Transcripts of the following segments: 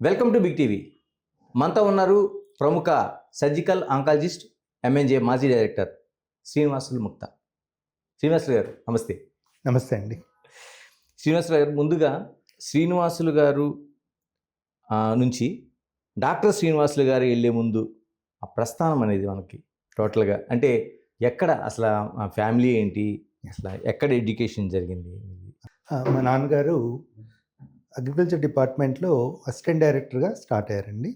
Welcome to big TV. మనతో ఉన్నారు ప్రముఖ సర్జికల్ ఆంకాలజిస్ట్, ఎంఎన్జే మాజీ డైరెక్టర్ శ్రీనివాసులు ముక్తా. శ్రీనివాసులు గారు నమస్తే. నమస్తే అండి. శ్రీనివాసులు గారు, ముందుగా శ్రీనివాసులు గారు నుంచి డాక్టర్ శ్రీనివాసులు గారు వెళ్ళే ముందు ఆ ప్రస్థానం అనేది మనకి టోటల్గా అంటే ఎక్కడ అసలు ఫ్యామిలీ ఏంటి, అసలు ఎక్కడ ఎడ్యుకేషన్ జరిగింది? మా నాన్నగారు అగ్రికల్చర్ డిపార్ట్మెంట్లో అసిస్టెంట్ డైరెక్టర్గా స్టార్ట్ అయ్యారండి.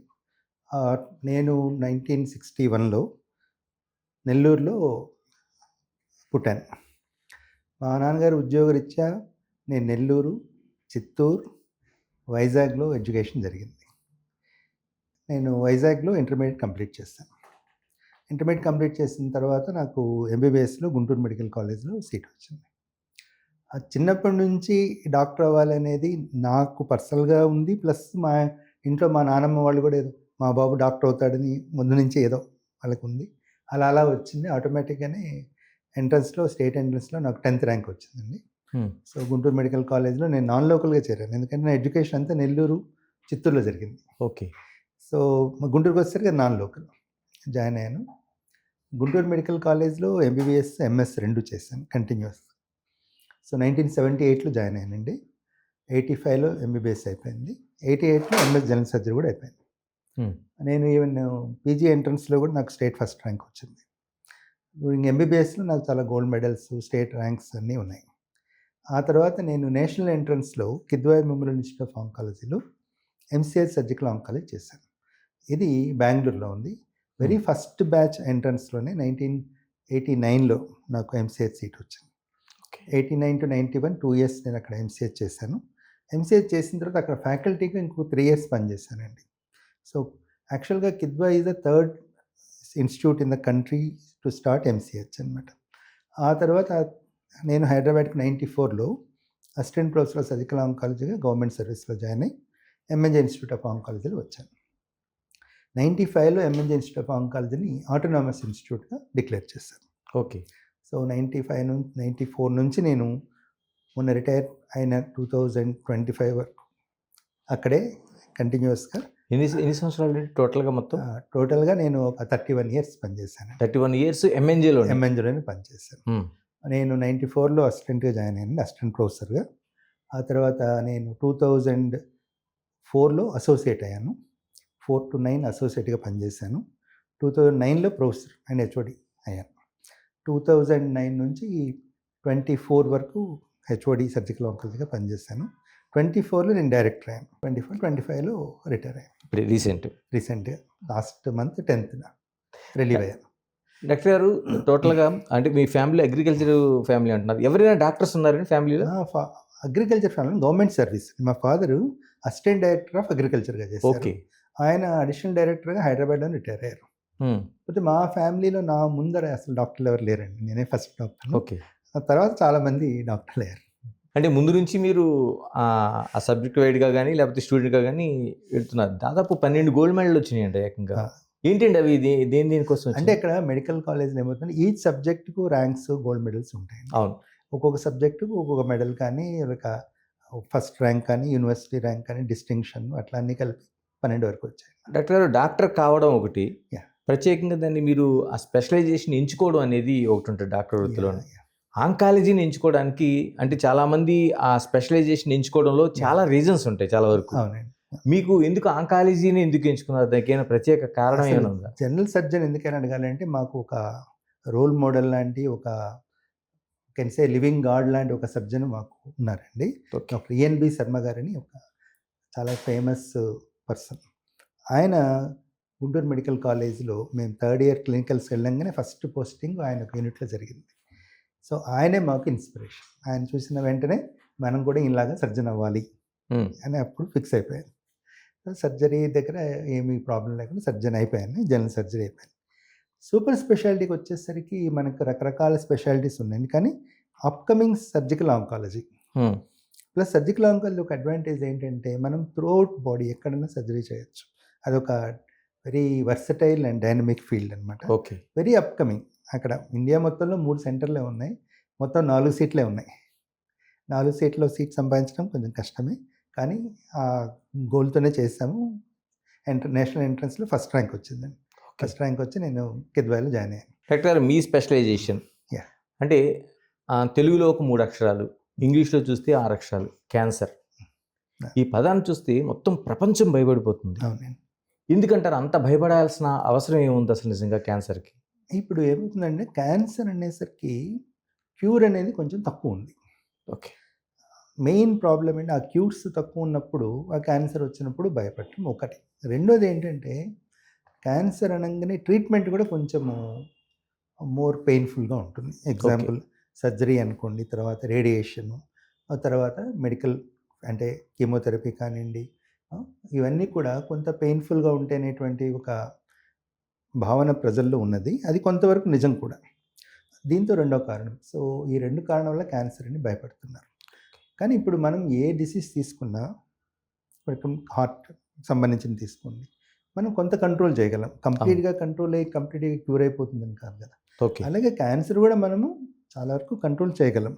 నేను 1961లో నెల్లూరులో పుట్టాను. మా నాన్నగారు ఉద్యోగరీత్యా నేను నెల్లూరు, చిత్తూరు, వైజాగ్లో ఎడ్యుకేషన్ జరిగింది. నేను వైజాగ్లో ఇంటర్మీడియట్ కంప్లీట్ చేశాను. ఇంటర్మీడియట్ కంప్లీట్ చేసిన తర్వాత నాకు ఎంబీబీఎస్లో గుంటూరు మెడికల్ కాలేజ్లో సీట్ వచ్చింది. చిన్నప్పటి నుంచి డాక్టర్ అవ్వాలనేది నాకు పర్సనల్గా ఉంది. ప్లస్ మా ఇంట్లో మా నాన్నమ్మ వాళ్ళు కూడా ఏదో మా బాబు డాక్టర్ అవుతాడని ముందు నుంచి ఏదో వాళ్ళకు ఉంది. అలా వచ్చింది. ఆటోమేటిక్గానే ఎంట్రన్స్లో, స్టేట్ ఎంట్రన్స్లో నాకు 10th ర్యాంక్ వచ్చిందండి. సో గుంటూరు మెడికల్ కాలేజ్లో నేను నాన్ లోకల్గా చేరాను. ఎందుకంటే నా ఎడ్యుకేషన్ అంతా నెల్లూరు, చిత్తూరులో జరిగింది. ఓకే. సో గుంటూరుకి వచ్చేసరికి నాన్ లోకల్ జాయిన్ అయ్యాను. గుంటూరు మెడికల్ కాలేజ్లో ఎంబీబీఎస్, ఎంఎస్ రెండు చేశాను కంటిన్యూస్. సో 1978లో జాయిన్ అయ్యానండి. 85లో ఎంబీబీఎస్ అయిపోయింది. 88లో ఎంఎస్ జనరల్ సర్జరీ కూడా అయిపోయింది. నేను ఈవెన్ పీజీ ఎంట్రన్స్లో కూడా నాకు స్టేట్ ఫస్ట్ ర్యాంక్ వచ్చింది. డ్యూరింగ్ ఎంబీబీఎస్లో నాకు చాలా గోల్డ్ మెడల్స్, స్టేట్ ర్యాంక్స్ అన్నీ ఉన్నాయి. ఆ తర్వాత నేను నేషనల్ ఎంట్రన్స్లో కిద్వాయి మెమోరియల్ ఇన్స్టిట్యూట్ ఆఫ్ ఆంకాలజీలో ఎంసీహెచ్ సర్జికల్ ఆంకాలజీ చేశాను. ఇది బెంగళూరులో ఉంది. వెరీ ఫస్ట్ బ్యాచ్ ఎంట్రన్స్లోనే 1989లో నాకు ఎంసీహెచ్ సీట్ వచ్చింది. 89 to 91 2 years నేను అక్కడ ఎంసీహెచ్ చేశాను. ఎంసీహెచ్ చేసిన తర్వాత అక్కడ ఫ్యాకల్టీగా ఇంకో 3 years పనిచేశానండి. సో యాక్చువల్గా Kidwai is the third institute in the country to start MCH అనమాట. ఆ తర్వాత నేను హైదరాబాద్కి 94లో అసిస్టెంట్ ప్రొఫెసర్ ఆఫ్ సర్జికల్ ఆంకాలజీగా గవర్నమెంట్ సర్వీస్లో జాయిన్ అయ్యి ఎంఎన్జే ఇన్స్టిట్యూట్ ఆఫ్ ఆంకాలజీలో వచ్చాను. 95లో ఎంఎన్జే ఇన్స్టిట్యూట్ ఆఫ్ ఆంకాలజీని ఆటోనామస్ ఇన్స్టిట్యూట్గా డిక్లేర్ చేశాను. ఓకే. సో 94 నుంచి నేను మొన్న రిటైర్ అయిన 2025 వరకు అక్కడే కంటిన్యూస్గా. ఎన్ని సంవత్సరాలు టోటల్గా? మొత్తం టోటల్గా నేను ఒక 31 years పనిచేశాను. 31 years ఎంఎన్జేలోనే పనిచేశాను. నేను 94లో అసిస్టెంట్గా జాయిన్ అయ్యాను, అసిస్టెంట్ ప్రొఫెసర్గా. ఆ తర్వాత నేను 2004లో అసోసియేట్ అయ్యాను. 4 to 9 అసోసియేట్గా పనిచేశాను. 2009లో ప్రొఫెసర్ అండ్ హెచ్ఓడి అయ్యాను. 2009 నుంచి 24 వరకు హెచ్ఓడి సర్జికల్ ఆంకాలజీగా పనిచేశాను. 24లో నేను డైరెక్టర్ అయ్యాను. 25లో రిటైర్ అయ్యాను. రీసెంట్గా లాస్ట్ మంత్ 10th రిలీవ్ అయ్యాను. డాక్టర్ గారు, టోటల్గా అంటే మీ ఫ్యామిలీ అగ్రికల్చర్ ఫ్యామిలీ అంటున్నారు. ఎవరైనా డాక్టర్స్ ఉన్నారండి ఫ్యామిలీలో? Agriculture family, government service. మా ఫాదరు అసిస్టెంట్ డైరెక్టర్ ఆఫ్ అగ్రికల్చర్గా చేశారు. ఓకే. ఆయన అడిషనల్ డైరెక్టర్గా హైదరాబాద్లో రిటైర్ అయ్యారు. అయితే మా ఫ్యామిలీలో నా ముందర అసలు డాక్టర్లు ఎవరు లేరండి. నేనే ఫస్ట్ డాక్టర్. ఓకే. ఆ తర్వాత చాలామంది డాక్టర్లు అయ్యారు. అంటే ముందు నుంచి మీరు ఆ సబ్జెక్ట్ వైడ్గా కానీ లేకపోతే స్టూడెంట్గా కానీ వెళ్తున్నారు. దాదాపు 12 గోల్డ్ మెడల్ వచ్చినాయి అంటే ఏకంగా. ఏంటండి అవి? దేనికోసం అంటే ఇక్కడ మెడికల్ కాలేజ్లో ఏమవుతుంది, ఈచ్ సబ్జెక్టుకు ర్యాంక్స్, గోల్డ్ మెడల్స్ ఉంటాయి. అవును. ఒక్కొక్క సబ్జెక్టుకు ఒక్కొక్క మెడల్ కానీ, ఒక ఫస్ట్ ర్యాంక్ కానీ, యూనివర్సిటీ ర్యాంక్ కానీ, డిస్టింక్షన్ అట్లా అన్నీ కలిపి 12 వరకు వచ్చాయి. డాక్టర్ గారు, డాక్టర్ కావడం ఒకటి, ప్రత్యేకంగా దాన్ని మీరు ఆ స్పెషలైజేషన్ ఎంచుకోవడం అనేది ఒకటి ఉంటుంది డాక్టర్ వృత్తిలో. ఆంకాలజీని ఎంచుకోవడానికి అంటే చాలామంది ఆ స్పెషలైజేషన్ ఎంచుకోవడంలో చాలా రీజన్స్ ఉంటాయి చాలా వరకు. అవునండి. మీకు ఎందుకు ఆంకాలజీని ఎందుకు ఎంచుకున్నారు? దానికి ఏమైనా ప్రత్యేక కారణం ఏమైనా ఉందా? జనరల్ సర్జన్ ఎందుకైనా అడగాలంటే మాకు ఒక రోల్ మోడల్ లాంటి, ఒక కెన్సే లివింగ్ గాడ్ లాంటి ఒక సర్జన్ మాకు ఉన్నారండి. డాక్టర్ ఈఎన్బి శర్మ గారని ఒక చాలా ఫేమస్ పర్సన్. ఆయన గుంటూరు మెడికల్ కాలేజ్లో మేము 3rd year క్లినికల్స్ వెళ్ళంగానే ఫస్ట్ పోస్టింగ్ ఆయన ఒక యూనిట్లో జరిగింది. సో ఆయనే మాకు ఇన్స్పిరేషన్. ఆయన చూసిన వెంటనే మనం కూడా ఇలాగా సర్జన్ అవ్వాలి అని అప్పుడు ఫిక్స్ అయిపోయాను. సర్జరీ దగ్గర ఏమీ ప్రాబ్లం లేకుండా సర్జన్ అయిపోయాను. జనరల్ సర్జరీ అయిపోయాను. సూపర్ స్పెషాలిటీకి వచ్చేసరికి మనకు రకరకాల స్పెషాలిటీస్ ఉన్నాయండి. కానీ upcoming surgical oncology plus surgical oncology ఒక అడ్వాంటేజ్ ఏంటంటే మనం త్రూఅవుట్ బాడీ ఎక్కడైనా సర్జరీ చేయొచ్చు. అదొక very versatile and dynamic field అనమాట. ఓకే. Very upcoming. అక్కడ ఇండియా మొత్తంలో 3 సెంటర్లే ఉన్నాయి. మొత్తం 4 సీట్లే ఉన్నాయి. 4 సీట్లో సీట్ సంపాదించడం కొంచెం కష్టమే. కానీ ఆ గోల్తోనే చేసాము. నేషనల్ ఎంట్రన్స్లో ఫస్ట్ ర్యాంక్ వచ్చిందండి. ఫస్ట్ ర్యాంక్ వచ్చి నేను కిద్వాయిలో జాయిన్ అయ్యాను. డాక్టర్ గారు మీ స్పెషలైజేషన్ Yeah. అంటే తెలుగులో ఒక 3 అక్షరాలు, ఇంగ్లీష్లో చూస్తే 6 అక్షరాలు, క్యాన్సర్. ఈ పదాన్ని చూస్తే మొత్తం ప్రపంచం భయపడిపోతుంది. అవునండి. ఎందుకంటారు అంత భయపడాల్సిన అవసరం ఏముంది అసలు నిజంగా క్యాన్సర్కి? ఇప్పుడు ఏమవుతుందంటే క్యాన్సర్ అనేసరికి క్యూర్ అనేది కొంచెం తక్కువ ఉంది. ఓకే. మెయిన్ ప్రాబ్లం ఏంటి, ఆ క్యూర్స్ తక్కువ ఉన్నప్పుడు ఆ క్యాన్సర్ వచ్చినప్పుడు భయపడటం ఒకటి. రెండోది ఏంటంటే క్యాన్సర్ అనగానే ట్రీట్మెంట్ కూడా కొంచెము మోర్ పెయిన్ఫుల్గా ఉంటుంది. ఎగ్జాంపుల్ సర్జరీ అనుకోండి, తర్వాత రేడియేషను, ఆ తర్వాత మెడికల్ అంటే కీమోథెరపీ కానివ్వండి, ఇవన్నీ కూడా కొంత పెయిన్ఫుల్గా ఉంటేనేటువంటి ఒక భావన ప్రజల్లో ఉన్నది. అది కొంతవరకు నిజం కూడా. దీంతో రెండో కారణం. సో ఈ 2 కారణాల వల్ల క్యాన్సర్ అని భయపడుతున్నారు. కానీ ఇప్పుడు మనం ఏ డిసీజ్ తీసుకున్నా, హార్ట్ సంబంధించింది తీసుకోండి, మనం కొంత కంట్రోల్ చేయగలం. కంప్లీట్గా కంట్రోల్ అయ్యి కంప్లీట్గా క్యూర్ అయిపోతుందని కాదు కదా. ఓకే. అలాగే క్యాన్సర్ కూడా మనము చాలా వరకు కంట్రోల్ చేయగలం,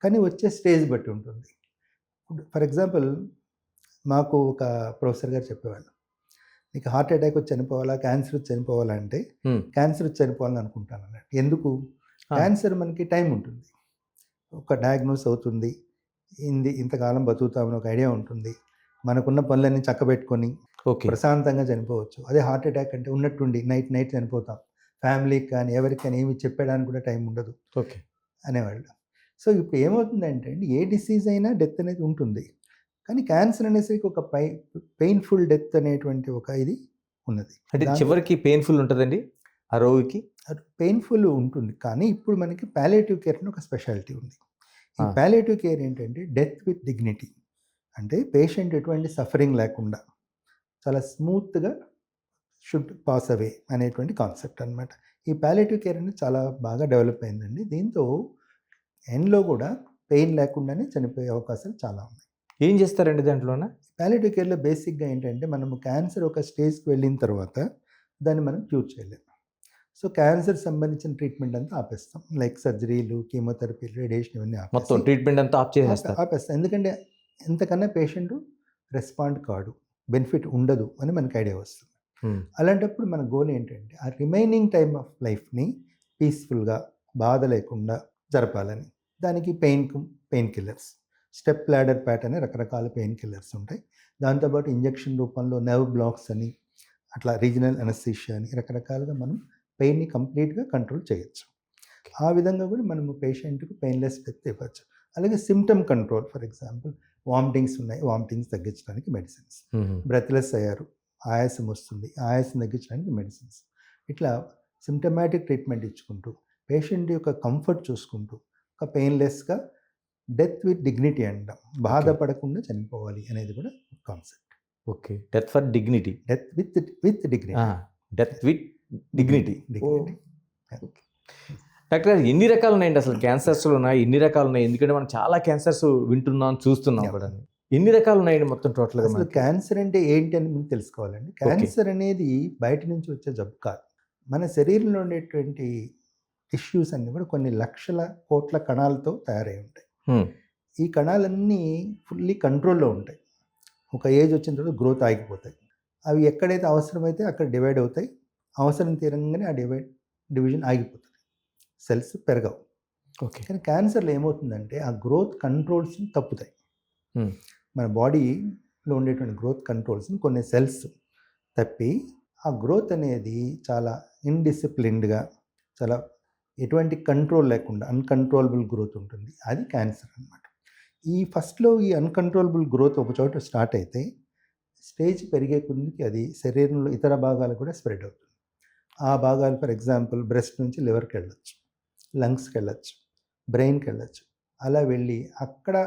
కానీ వచ్చే స్టేజ్ బట్టి ఉంటుంది. ఫర్ ఎగ్జాంపుల్ మాకు ఒక ప్రొఫెసర్ గారు చెప్పేవాళ్ళు, నీకు హార్ట్ అటాక్ వచ్చి చనిపోవాలా, క్యాన్సర్ వచ్చి చనిపోవాలా అంటే క్యాన్సర్ వచ్చి చనిపోవాలని అనుకుంటాను అన్నట్టు. ఎందుకు? క్యాన్సర్ మనకి టైం ఉంటుంది, ఒక డయాగ్నోస్ అవుతుంది, ఇంతకాలం బతుకుతామని ఒక ఐడియా ఉంటుంది, మనకున్న పనులన్నీ చక్కబెట్టుకొని ప్రశాంతంగా చనిపోవచ్చు. అదే హార్ట్ అటాక్ అంటే ఉన్నట్టుండి నైట్ చనిపోతాం, ఫ్యామిలీకి కానీ ఎవరికి కానీ ఏమి చెప్పడానికి కూడా టైం ఉండదు అనేవాళ్ళు. సో ఇప్పుడు ఏమవుతుందంటే అండి, ఏ డిసీజ్ అయినా డెత్ అనేది ఉంటుంది, కానీ క్యాన్సర్ అనేసరికి ఒక పెయిన్ఫుల్ డెత్ అనేటువంటి ఒక ఇది ఉన్నది. అంటే చివరికి పెయిన్ఫుల్ ఉంటుందండి ఆ రోగికి? పెయిన్ఫుల్ ఉంటుంది, కానీ ఇప్పుడు మనకి పాలియేటివ్ కేర్ అని ఒక స్పెషాలిటీ ఉంది. ఈ పాలియేటివ్ కేర్ ఏంటంటే డెత్ విత్ డిగ్నిటీ. అంటే పేషెంట్ ఎటువంటి సఫరింగ్ లేకుండా చాలా స్మూత్గా షుడ్ పాస్ అవే అనేటువంటి కాన్సెప్ట్ అనమాట. ఈ పాలియేటివ్ కేర్ అనేది చాలా బాగా డెవలప్ అయిందండి. దీంతో ఎండ్లో కూడా పెయిన్ లేకుండానే చనిపోయే అవకాశాలు చాలా ఉన్నాయి. ఏం చేస్తారండి దాంట్లోన? పాలియేటివ్ కేర్లో బేసిక్గా ఏంటంటే, మనము క్యాన్సర్ ఒక స్టేజ్కి వెళ్ళిన తర్వాత దాన్ని మనం క్యూర్ చేయలేము. సో క్యాన్సర్ సంబంధించిన ట్రీట్మెంట్ అంతా ఆపేస్తాం. లైక్ సర్జరీలు, కీమోథెరపీలు, రేడియేషన్ ఇవన్నీ మొత్తం ట్రీట్మెంట్ అంతా ఆపేస్తాం. ఎందుకంటే ఎంతకన్నా పేషెంట్ రెస్పాండ్ కాడు, బెనిఫిట్ ఉండదు అని మనకు ఐడియా వస్తుంది. అలాంటప్పుడు మన గోల్ ఏంటంటే ఆ రిమైనింగ్ టైమ్ ఆఫ్ లైఫ్ని పీస్ఫుల్గా, బాధ లేకుండా జరపాలని. దానికి pain killers, step ladder Pat అనే రకరకాల పెయిన్ కిల్లర్స్ ఉంటాయి. దాంతోపాటు ఇంజెక్షన్ రూపంలో నెర్వ్ బ్లాక్స్ అని, అట్లా రీజనల్ అనస్థీషియా అని రకరకాలుగా మనం పెయిన్ని కంప్లీట్గా కంట్రోల్ చేయొచ్చు. ఆ విధంగా కూడా మనము పేషెంట్కు పెయిన్లెస్ డెత్ ఇవ్వచ్చు. అలాగే symptom control, for example vomitings ఉన్నాయి, వామిటింగ్స్ తగ్గించడానికి మెడిసిన్స్. బ్రెత్లెస్ అయ్యారు, ఆయాసం వస్తుంది, ఆయాసం తగ్గించడానికి మెడిసిన్స్. ఇట్లా సిమ్టమాటిక్ ట్రీట్మెంట్ ఇచ్చుకుంటూ పేషెంట్ యొక్క కంఫర్ట్ చూసుకుంటూ ఒక పెయిన్లెస్గా డెత్ విత్ డిగ్నిటీ అంటాం, బాధపడకుండా చనిపోవాలి అనేది కూడా concept. Okay. Death for dignity, death with dignity, death with dignity. Doctor గారు, ఎన్ని రకాలు ఉన్నాయండి అసలు క్యాన్సర్స్లో? ఉన్నాయి, ఎన్ని రకాలు ఉన్నాయి? ఎందుకంటే మనం చాలా క్యాన్సర్స్ వింటున్నాం, చూస్తున్నాం కూడా. ఎన్ని రకాలు ఉన్నాయండి మొత్తం టోటల్గా? అసలు క్యాన్సర్ అంటే ఏంటి అని మనం తెలుసుకోవాలండి. క్యాన్సర్ అనేది బయట నుంచి వచ్చే జబ్బు కాదు. మన శరీరంలో ఉండేటువంటి టిష్యూస్ అన్నీ కూడా కొన్ని లక్షల కోట్ల కణాలతో తయారై ఉంటాయి. ఈ కణాలన్నీ ఫుల్లీ కంట్రోల్లో ఉంటాయి. ఒక ఏజ్ వచ్చిన తర్వాత గ్రోత్ ఆగిపోతాయి. అవి ఎక్కడైతే అవసరమైతే అక్కడ డివైడ్ అవుతాయి, అవసరం తీరంగానే ఆ డివిజన్ ఆగిపోతుంది, సెల్స్ పెరగవు. ఓకే. కానీ క్యాన్సర్లో ఏమవుతుందంటే ఆ గ్రోత్ కంట్రోల్స్ని తప్పుతాయి. మన బాడీలో ఉండేటువంటి గ్రోత్ కంట్రోల్స్ని కొన్ని సెల్స్ తప్పి ఆ గ్రోత్ అనేది చాలా ఇండిసిప్లిన్డ్గా, చాలా ఎటువంటి కంట్రోల్ లేకుండా అన్కంట్రోలబుల్ గ్రోత్ ఉంటుంది. అది క్యాన్సర్ అన్నమాట. ఈ ఫస్ట్లో ఈ అన్కంట్రోలబుల్ గ్రోత్ ఒక చోట స్టార్ట్ అయితే స్టేజ్ పెరిగే కొద్దికి అది శరీరంలో ఇతర భాగాలు కూడా స్ప్రెడ్ అవుతుంది. ఆ భాగాలు ఫర్ ఎగ్జాంపుల్ బ్రెస్ట్ నుంచి లివర్కి వెళ్ళొచ్చు, లంగ్స్కి వెళ్ళొచ్చు, బ్రెయిన్కి వెళ్ళొచ్చు. అలా వెళ్ళి అక్కడ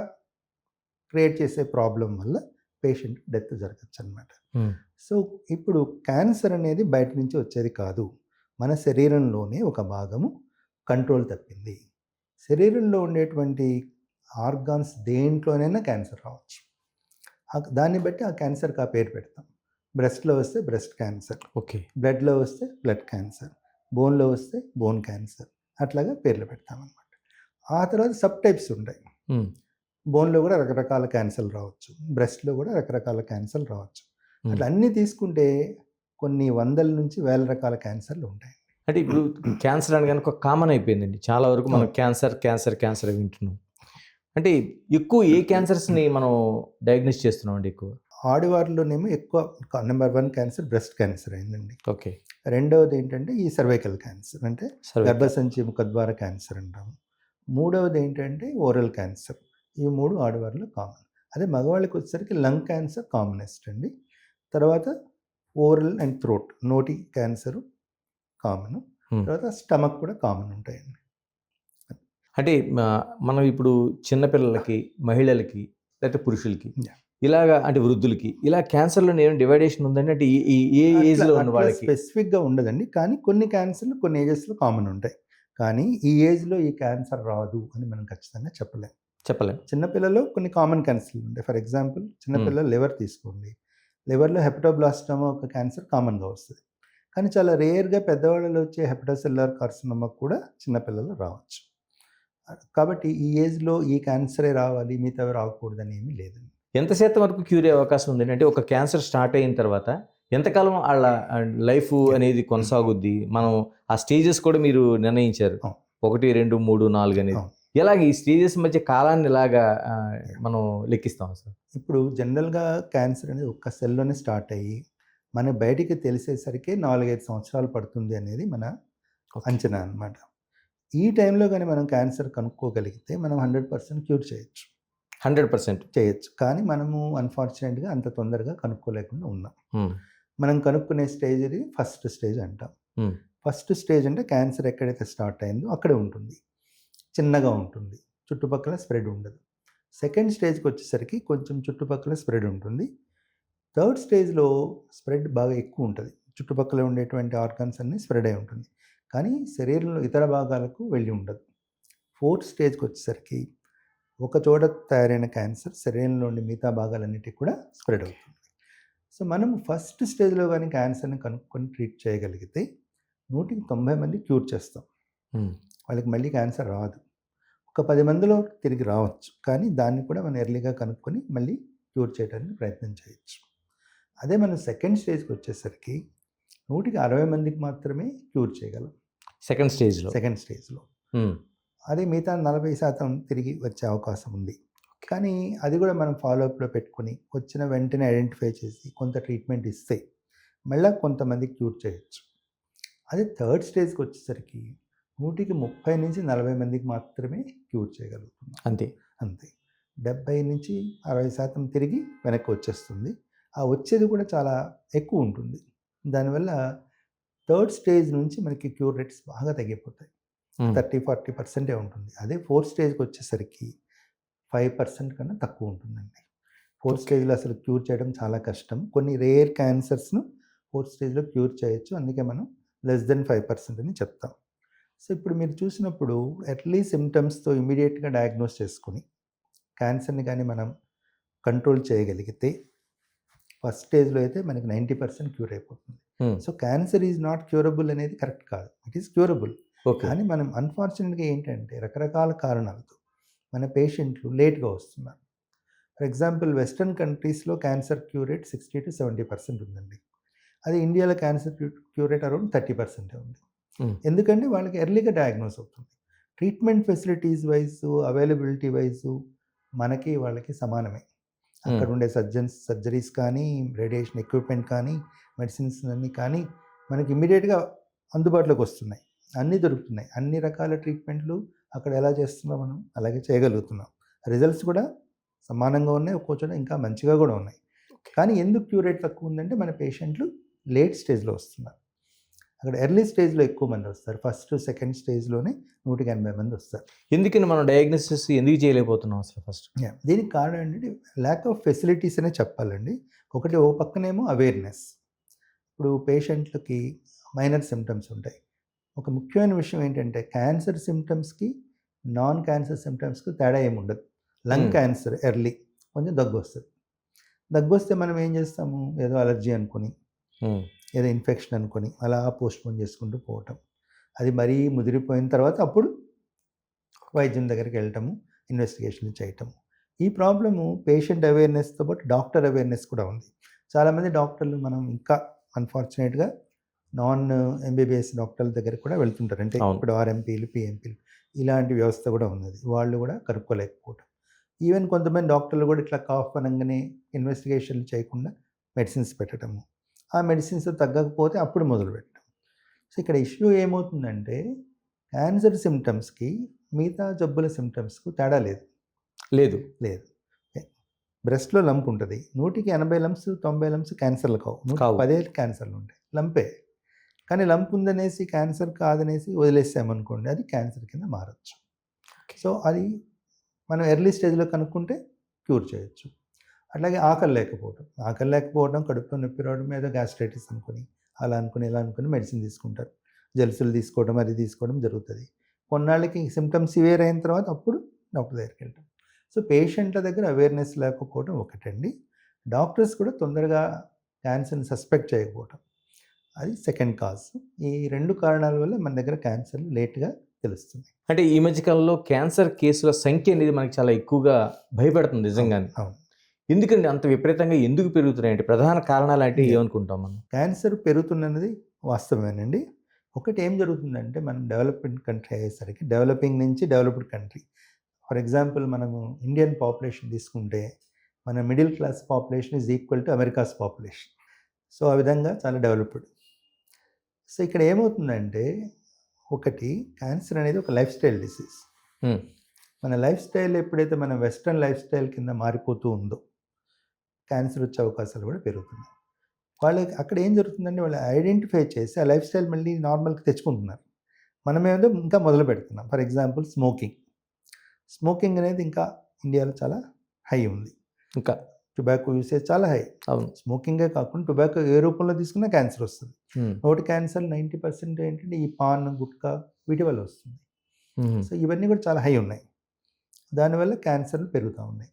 క్రియేట్ చేసే ప్రాబ్లం వల్ల పేషెంట్ డెత్ జరగచ్చు అనమాట. సో ఇప్పుడు క్యాన్సర్ అనేది బయట నుంచి వచ్చేది కాదు, మన శరీరంలోనే ఒక భాగము కంట్రోల్ తప్పింది. శరీరంలో ఉండేటువంటి ఆర్గాన్స్ దేంట్లోనైనా క్యాన్సర్ రావచ్చు. దాన్ని బట్టి ఆ క్యాన్సర్కి ఆ పేరు పెడతాం. బ్రెస్ట్లో వస్తే బ్రెస్ట్ క్యాన్సర్, ఓకే, బ్లడ్లో వస్తే బ్లడ్ క్యాన్సర్, బోన్లో వస్తే బోన్ క్యాన్సర్, అట్లాగా పేర్లు పెడతామన్నమాట. ఆ తర్వాత సబ్ టైప్స్ ఉంటాయి. బోన్లో కూడా రకరకాల క్యాన్సర్లు రావచ్చు, బ్రెస్ట్లో కూడా రకరకాల క్యాన్సర్లు రావచ్చు. అట్లా అన్నీ తీసుకుంటే కొన్ని వందల నుంచి వేల రకాల క్యాన్సర్లు ఉంటాయి. అంటే ఇప్పుడు క్యాన్సర్ అనగానే ఒక కామన్ అయిపోయిందండి. చాలా వరకు మనం క్యాన్సర్ వింటున్నాం. అంటే ఎక్కువ ఏ క్యాన్సర్స్ని మనం డయాగ్నోస్ చేస్తున్నాం అండి ఎక్కువ? ఆడవారిలోనేమో ఎక్కువ నెంబర్ 1 క్యాన్సర్ బ్రెస్ట్ క్యాన్సర్ అయిందండి. ఓకే. రెండవది ఏంటంటే ఈ సర్వైకల్ క్యాన్సర్, అంటే గర్భసంచి ముఖద్వార క్యాన్సర్ అంటాము. మూడవది ఏంటంటే ఓరల్ క్యాన్సర్. ఈ 3 ఆడవారిలో కామన్. అదే మగవాళ్ళకి వచ్చేసరికి లంగ్ క్యాన్సర్ కామనెస్ట్ అండి. తర్వాత ఓరల్ అండ్ థ్రోట్, నోటి క్యాన్సరు కామన్. తర్వాత స్టమక్ కూడా కామన్ ఉంటాయండి. అంటే మనం ఇప్పుడు చిన్నపిల్లలకి, మహిళలకి, లేకపోతే పురుషులకి Yeah. ఇలాగా, అంటే వృద్ధులకి ఇలా క్యాన్సర్లో ఏమైనా డివైడేషన్ ఉందండి? అంటే ఏ ఏజ్లో ఉన్న వాళ్ళకి? స్పెసిఫిక్గా ఉండదండి, కానీ కొన్ని క్యాన్సర్లు కొన్ని ఏజెస్లో కామన్ ఉంటాయి. కానీ ఈ ఏజ్లో ఈ క్యాన్సర్ రాదు అని మనం ఖచ్చితంగా చెప్పలేం. చిన్నపిల్లలు కొన్ని కామన్ క్యాన్సర్లు ఉంటాయి. ఫర్ ఎగ్జాంపుల్ చిన్నపిల్లలు లివర్ తీసుకోండి, లివర్లో హెపటోబ్లాస్టోమా ఒక క్యాన్సర్ కామన్గా వస్తుంది. కానీ చాలా రేర్గా పెద్దవాళ్ళలో వచ్చే హెపటోసెల్యులర్ కార్సినోమా కూడా చిన్నపిల్లలు రావచ్చు. కాబట్టి ఈ ఏజ్లో ఈ క్యాన్సరే రావాలి, మిగతావి రాకూడదని ఏమీ లేదండి. ఎంత శాతం వరకు క్యూర్ అయ్యే అవకాశం ఉందండి? అంటే ఒక క్యాన్సర్ స్టార్ట్ అయిన తర్వాత ఎంతకాలం వాళ్ళ లైఫ్ అనేది కొనసాగుద్ది? మనం ఆ స్టేజెస్ కూడా మీరు నిర్ణయించారు, 1, 2, 3, 4 అనేది. ఎలాగ ఈ స్టేజెస్ మధ్య కాలాన్ని ఎలాగా మనం లెక్కిస్తాం అసలు? ఇప్పుడు జనరల్గా క్యాన్సర్ అనేది ఒక్క సెల్లోనే స్టార్ట్ అయ్యి మన బయటికి తెలిసేసరికి 4-5 సంవత్సరాలు పడుతుంది అనేది మన అంచనా అన్నమాట. ఈ టైంలో కానీ మనం క్యాన్సర్ కనుక్కోగలిగితే మనం 100% క్యూర్ చేయొచ్చు. 100% చేయొచ్చు. కానీ మనము అన్ఫార్చునేట్గా అంత తొందరగా కనుక్కోలేకుండా ఉన్నాం. మనం కనుక్కునే స్టేజ్ ఇది ఫస్ట్ స్టేజ్ అంటాం. ఫస్ట్ స్టేజ్ అంటే క్యాన్సర్ ఎక్కడైతే స్టార్ట్ అయిందో అక్కడే ఉంటుంది, చిన్నగా ఉంటుంది, చుట్టుపక్కల స్ప్రెడ్ ఉండదు. సెకండ్ స్టేజ్కి వచ్చేసరికి కొంచెం చుట్టుపక్కల స్ప్రెడ్ ఉంటుంది. థర్డ్ స్టేజ్లో స్ప్రెడ్ బాగా ఎక్కువ ఉంటుంది, చుట్టుపక్కల ఉండేటువంటి ఆర్గాన్స్ అన్నీ స్ప్రెడ్ అయి ఉంటుంది, కానీ శరీరంలో ఇతర భాగాలకు వెళ్ళి ఉండదు. ఫోర్త్ స్టేజ్కి వచ్చేసరికి ఒక చోట తయారైన క్యాన్సర్ శరీరంలోని మిగతా భాగాలన్నిటికీ కూడా స్ప్రెడ్ అవుతుంది. సో మనం ఫస్ట్ స్టేజ్లో కానీ క్యాన్సర్ని కనుక్కొని ట్రీట్ చేయగలిగితే 190 మంది క్యూర్ చేస్తాం. వాళ్ళకి మళ్ళీ క్యాన్సర్ రాదు. ఒక 10 మందిలో తిరిగి రావచ్చు, కానీ దాన్ని కూడా మనం ఎర్లీగా కనుక్కొని మళ్ళీ క్యూర్ చేయడానికి ప్రయత్నం చేయొచ్చు. అదే మనం సెకండ్ స్టేజ్కి వచ్చేసరికి 160 మందికి మాత్రమే క్యూర్ చేయగలం సెకండ్ స్టేజ్లో. అదే మిగతా 40% తిరిగి వచ్చే అవకాశం ఉంది. కానీ అది కూడా మనం ఫాలోఅప్లో పెట్టుకొని వచ్చిన వెంటనే ఐడెంటిఫై చేసి కొంత ట్రీట్మెంట్ ఇస్తే మళ్ళీ కొంతమంది క్యూర్ చేయొచ్చు. అదే థర్డ్ స్టేజ్కి వచ్చేసరికి 130 నుంచి 40 మందికి మాత్రమే క్యూర్ చేయగలుగుతున్నాం. అంతే 70 నుంచి 60% తిరిగి వెనక్కి వచ్చేస్తుంది. ఆ వచ్చేది కూడా చాలా ఎక్కువ ఉంటుంది. దానివల్ల థర్డ్ స్టేజ్ నుంచి మనకి క్యూర్ రేట్స్ బాగా తగ్గిపోతాయి. 30-40% ఉంటుంది. అదే ఫోర్త్ స్టేజ్కి వచ్చేసరికి 5% కన్నా తక్కువ ఉంటుందండి. ఫోర్త్ స్టేజ్లో అసలు క్యూర్ చేయడం చాలా కష్టం. కొన్ని రేర్ క్యాన్సర్స్ను ఫోర్త్ స్టేజ్లో క్యూర్ చేయొచ్చు, అందుకే మనం <5% అని చెప్తాం. సో ఇప్పుడు మీరు చూసినప్పుడు ఎర్లీ సిమ్టమ్స్తో ఇమీడియట్గా డయాగ్నోస్ చేసుకుని క్యాన్సర్ని కానీ మనం కంట్రోల్ చేయగలిగితే ఫస్ట్ స్టేజ్లో అయితే మనకి 90% క్యూర్ అయిపోతుంది. So cancer is not curable అనేది కరెక్ట్ కాదు, ఇట్ ఈస్ క్యూరబుల్. కానీ మనం అన్ఫార్చునేట్గా ఏంటంటే రకరకాల కారణాలతో మన పేషెంట్లు లేట్గా వస్తున్నారు. ఫర్ ఎగ్జాంపుల్ వెస్ట్రన్ కంట్రీస్లో క్యాన్సర్ క్యూర్ రేట్ 60 to 70% ఉందండి. అది ఇండియాలో క్యాన్సర్ క్యూర్ రేట్ అరౌండ్ 30% ఉంది. ఎందుకంటే వాళ్ళకి ఎర్లీగా డయాగ్నోస్ అవుతుంది. Treatment facilities wise, availability wise మనకి వాళ్ళకి సమానమే. అక్కడ ఉండే సర్జరీస్ కానీ, రేడియేషన్ ఎక్విప్మెంట్ కానీ, మెడిసిన్స్ అన్నీ కానీ మనకి ఇమ్మీడియట్గా అందుబాటులోకి వస్తున్నాయి, అన్నీ దొరుకుతున్నాయి. అన్ని రకాల ట్రీట్మెంట్లు అక్కడ ఎలా చేస్తున్నాం మనం అలాగే చేయగలుగుతున్నాం. రిజల్ట్స్ కూడా సమానంగా ఉన్నాయి, ఒక్కో చోట ఇంకా మంచిగా కూడా ఉన్నాయి. కానీ ఎందుకు క్యూర్ రేట్ తక్కువ ఉందంటే మన పేషెంట్లు లేట్ స్టేజ్లో వస్తున్నారు. అక్కడ ఎర్లీ స్టేజ్లో ఎక్కువ మంది వస్తారు. ఫస్ట్ సెకండ్ స్టేజ్లోనే 180 మంది వస్తారు. ఎందుకని మనం డయాగ్నోసిస్ ఎందుకు చేయలేకపోతున్నాం అసలు ఫస్ట్? దీనికి కారణం ఏంటంటే ల్యాక్ ఆఫ్ ఫెసిలిటీస్ అనే చెప్పాలండి. ఒకటి ఓ పక్కనేమో అవేర్నెస్. ఇప్పుడు పేషెంట్లకి మైనర్ సిమ్టమ్స్ ఉంటాయి. ఒక ముఖ్యమైన విషయం ఏంటంటే క్యాన్సర్ సిమ్టమ్స్కి నాన్ క్యాన్సర్ సిమ్టమ్స్కి తేడా ఏమి ఉండదు. లంగ్ క్యాన్సర్ ఎర్లీ కొంచెం దగ్గు వస్తుంది. దగ్గు వస్తే మనం ఏం చేస్తాము, ఏదో అలర్జీ అనుకొని, ఏదో ఇన్ఫెక్షన్ అనుకొని అలా పోస్ట్పోన్ చేసుకుంటూ పోవటం. అది మరీ ముదిరిపోయిన తర్వాత అప్పుడు వైద్యం దగ్గరికి వెళ్ళటము, ఇన్వెస్టిగేషన్లు చేయటము. ఈ ప్రాబ్లము పేషెంట్ అవేర్నెస్తో పాటు డాక్టర్ అవేర్నెస్ కూడా ఉంది. చాలామంది డాక్టర్లు మనం ఇంకా అన్ఫార్చునేట్గా నాన్ ఎంబీబీఎస్ డాక్టర్ల దగ్గరికి కూడా వెళ్తుంటారు. అంటే అవును. ఇప్పుడు ఆర్ఎంపీలు, పిఎంపీలు ఇలాంటి వ్యవస్థ కూడా ఉన్నది. వాళ్ళు కూడా కనుక్కోలేకపోవటం. ఈవెన్ కొంతమంది డాక్టర్లు కూడా ఇట్లా కాఫ్ అనగానే ఇన్వెస్టిగేషన్లు చేయకుండా మెడిసిన్స్ పెట్టడము. ఆ మెడిసిన్స్ తగ్గకపోతే అప్పుడు మొదలుపెట్టడం. సో ఇక్కడ ఇష్యూ ఏమవుతుందంటే క్యాన్సర్ సిమ్టమ్స్కి మిగతా జబ్బుల సిమ్టమ్స్కు తేడా లేదు. లేదు. బ్రెస్ట్లో లంప్ ఉంటుంది. 100కి 80 లంప్స్ 90 లంప్స్ క్యాన్సర్లు కావు. 10 క్యాన్సర్లు ఉంటాయి. లంపే. కానీ లంప్ ఉందనేసి క్యాన్సర్ కాదనేసి వదిలేసామనుకోండి, అది క్యాన్సర్ కింద మారచ్చు. సో అది మనం ఎర్లీ స్టేజ్లో కనుక్కుంటే క్యూర్ చేయొచ్చు. అట్లాగే ఆకలి లేకపోవడం, కడుపులో నొప్పి రావడం, ఏదో గ్యాస్ట్రైటిస్ అనుకుని అలా అనుకుని ఇలా అనుకుని మెడిసిన్ తీసుకుంటారు. జెల్సులు తీసుకోవడం, అది తీసుకోవడం జరుగుతుంది. కొన్నాళ్ళకి సిమ్టమ్స్ సివియర్ అయిన తర్వాత అప్పుడు డాక్టర్ దగ్గరికి వెళ్తాం. సో పేషెంట్ల దగ్గర అవేర్నెస్ లేకపోవడం ఒకటండి. డాక్టర్స్ కూడా తొందరగా క్యాన్సర్ని సస్పెక్ట్ చేయకపోవడం, అది సెకండ్ కాజ్. ఈ 2 కారణాల వల్ల మన దగ్గర క్యాన్సర్ లేట్గా తెలుస్తుంది. అంటే ఈ మధ్య కాలంలో క్యాన్సర్ కేసుల సంఖ్య అనేది మనకి చాలా ఎక్కువగా భయపెడుతుంది నిజంగానే. అవును. ఎందుకండి అంత విపరీతంగా ఎందుకు పెరుగుతున్నాయంటే ప్రధాన కారణాలు అంటే ఏమనుకుంటాం మనం? క్యాన్సర్ పెరుగుతున్నది వాస్తవమేనండి. ఒకటి ఏం జరుగుతుందంటే మనం డెవలప్డ్ కంట్రీ అయ్యేసరికి డెవలపింగ్ నుంచి డెవలప్డ్ కంట్రీ, ఫర్ ఎగ్జాంపుల్ మనము ఇండియన్ పాపులేషన్ తీసుకుంటే మన middle class population is equal to America's population. So ఆ విధంగా చాలా డెవలప్డ్. సో ఇక్కడ ఏమవుతుందంటే ఒకటి క్యాన్సర్ అనేది ఒక లైఫ్ స్టైల్ డిసీజ్. మన లైఫ్ స్టైల్ ఎప్పుడైతే మన వెస్ట్రన్ లైఫ్ స్టైల్ కింద మారిపోతూ ఉందో క్యాన్సర్ వచ్చే అవకాశాలు కూడా పెరుగుతున్నాయి. వాళ్ళకి అక్కడ ఏం జరుగుతుందంటే వాళ్ళు ఐడెంటిఫై చేసి ఆ లైఫ్ స్టైల్ మళ్ళీ నార్మల్కి తెచ్చుకుంటున్నారు. మనమేదో ఇంకా మొదలు పెడుతున్నాం. ఫర్ ఎగ్జాంపుల్ స్మోకింగ్ అనేది ఇంకా ఇండియాలో చాలా హై ఉంది. ఇంకా టొబాకో యూసేజ్ చాలా హై. అవును. స్మోకింగే కాకుండా టొబాకో ఏ రూపంలో తీసుకున్నా క్యాన్సర్ వస్తుంది. నోటి క్యాన్సర్ 90% ఏంటంటే ఈ పాన్, గుట్కా వీటి వల్ల వస్తుంది. సో ఇవన్నీ కూడా చాలా హై ఉన్నాయి. దానివల్ల క్యాన్సర్లు పెరుగుతూ ఉన్నాయి.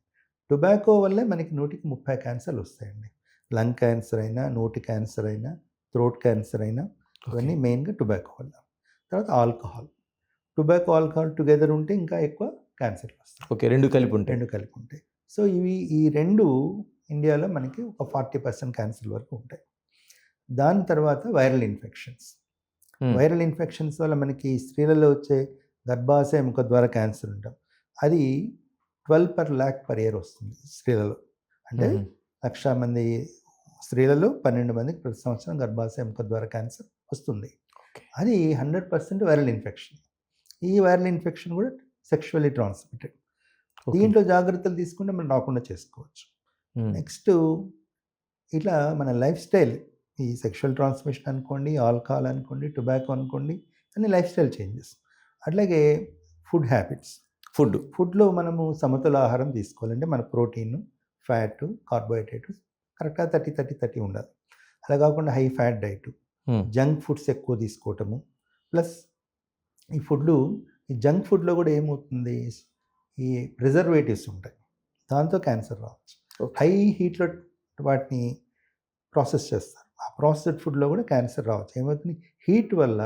టొబాకో వల్లే మనకి 100కి 30 క్యాన్సర్లు వస్తాయండి. లంగ్ క్యాన్సర్ అయినా, నోటి క్యాన్సర్ అయినా, థ్రోట్ క్యాన్సర్ అయినా, ఇవన్నీ మెయిన్గా టొబాకో వల్ల. తర్వాత టొబాకో, ఆల్కహాల్ టుగెదర్ ఉంటే ఇంకా ఎక్కువ క్యాన్సర్లు వస్తాయి. ఓకే, రెండు కలిపి ఉంటాయి. సో ఈ 2 ఇండియాలో మనకి ఒక 40% క్యాన్సర్ వరకు ఉంటాయి. దాని తర్వాత వైరల్ ఇన్ఫెక్షన్స్ వల్ల మనకి స్త్రీలలో వచ్చే గర్భాశయ ముఖద్వార క్యాన్సర్ ఉంటాం. అది 12 per lakh per year వస్తుంది స్త్రీలలో. అంటే 1,00,000 మంది స్త్రీలలో 12 మందికి ప్రతి సంవత్సరం గర్భాశయ ముఖద్వార క్యాన్సర్ వస్తుంది. అది 100% వైరల్ ఇన్ఫెక్షన్. ఈ వైరల్ ఇన్ఫెక్షన్ కూడా సెక్షువల్లీ ట్రాన్స్మిటెడ్. దీంట్లో జాగ్రత్తలు తీసుకుంటే మనం రాకుండా చేసుకోవచ్చు. నెక్స్ట్ ఇట్లా మన లైఫ్ స్టైల్, ఈ సెక్షువల్ ట్రాన్స్మిషన్ అనుకోండి, ఆల్కహాల్ అనుకోండి, టొబాకో అనుకోండి, అన్ని లైఫ్ స్టైల్ చేంజెస్. అట్లాగే ఫుడ్ హ్యాబిట్స్. ఫుడ్లో మనము సమతుల ఆహారం తీసుకోవాలంటే మన ప్రోటీన్, ఫ్యాట్, కార్బోహైడ్రేట్ కరెక్ట్గా 30-30-30 ఉండాలి. అలా కాకుండా high fat diet, junk foods ఎక్కువ తీసుకోవటము. ప్లస్ ఈ జంక్ ఫుడ్లో కూడా ఏమవుతుంది, ఈ ప్రిజర్వేటివ్స్ ఉంటాయి, దాంతో క్యాన్సర్ రావచ్చు. హై హీట్లో వాటిని ప్రాసెస్ చేస్తారు. ఆ ప్రాసెస్డ్ ఫుడ్లో కూడా క్యాన్సర్ రావచ్చు. ఏమవుతుంది, హీట్ వల్ల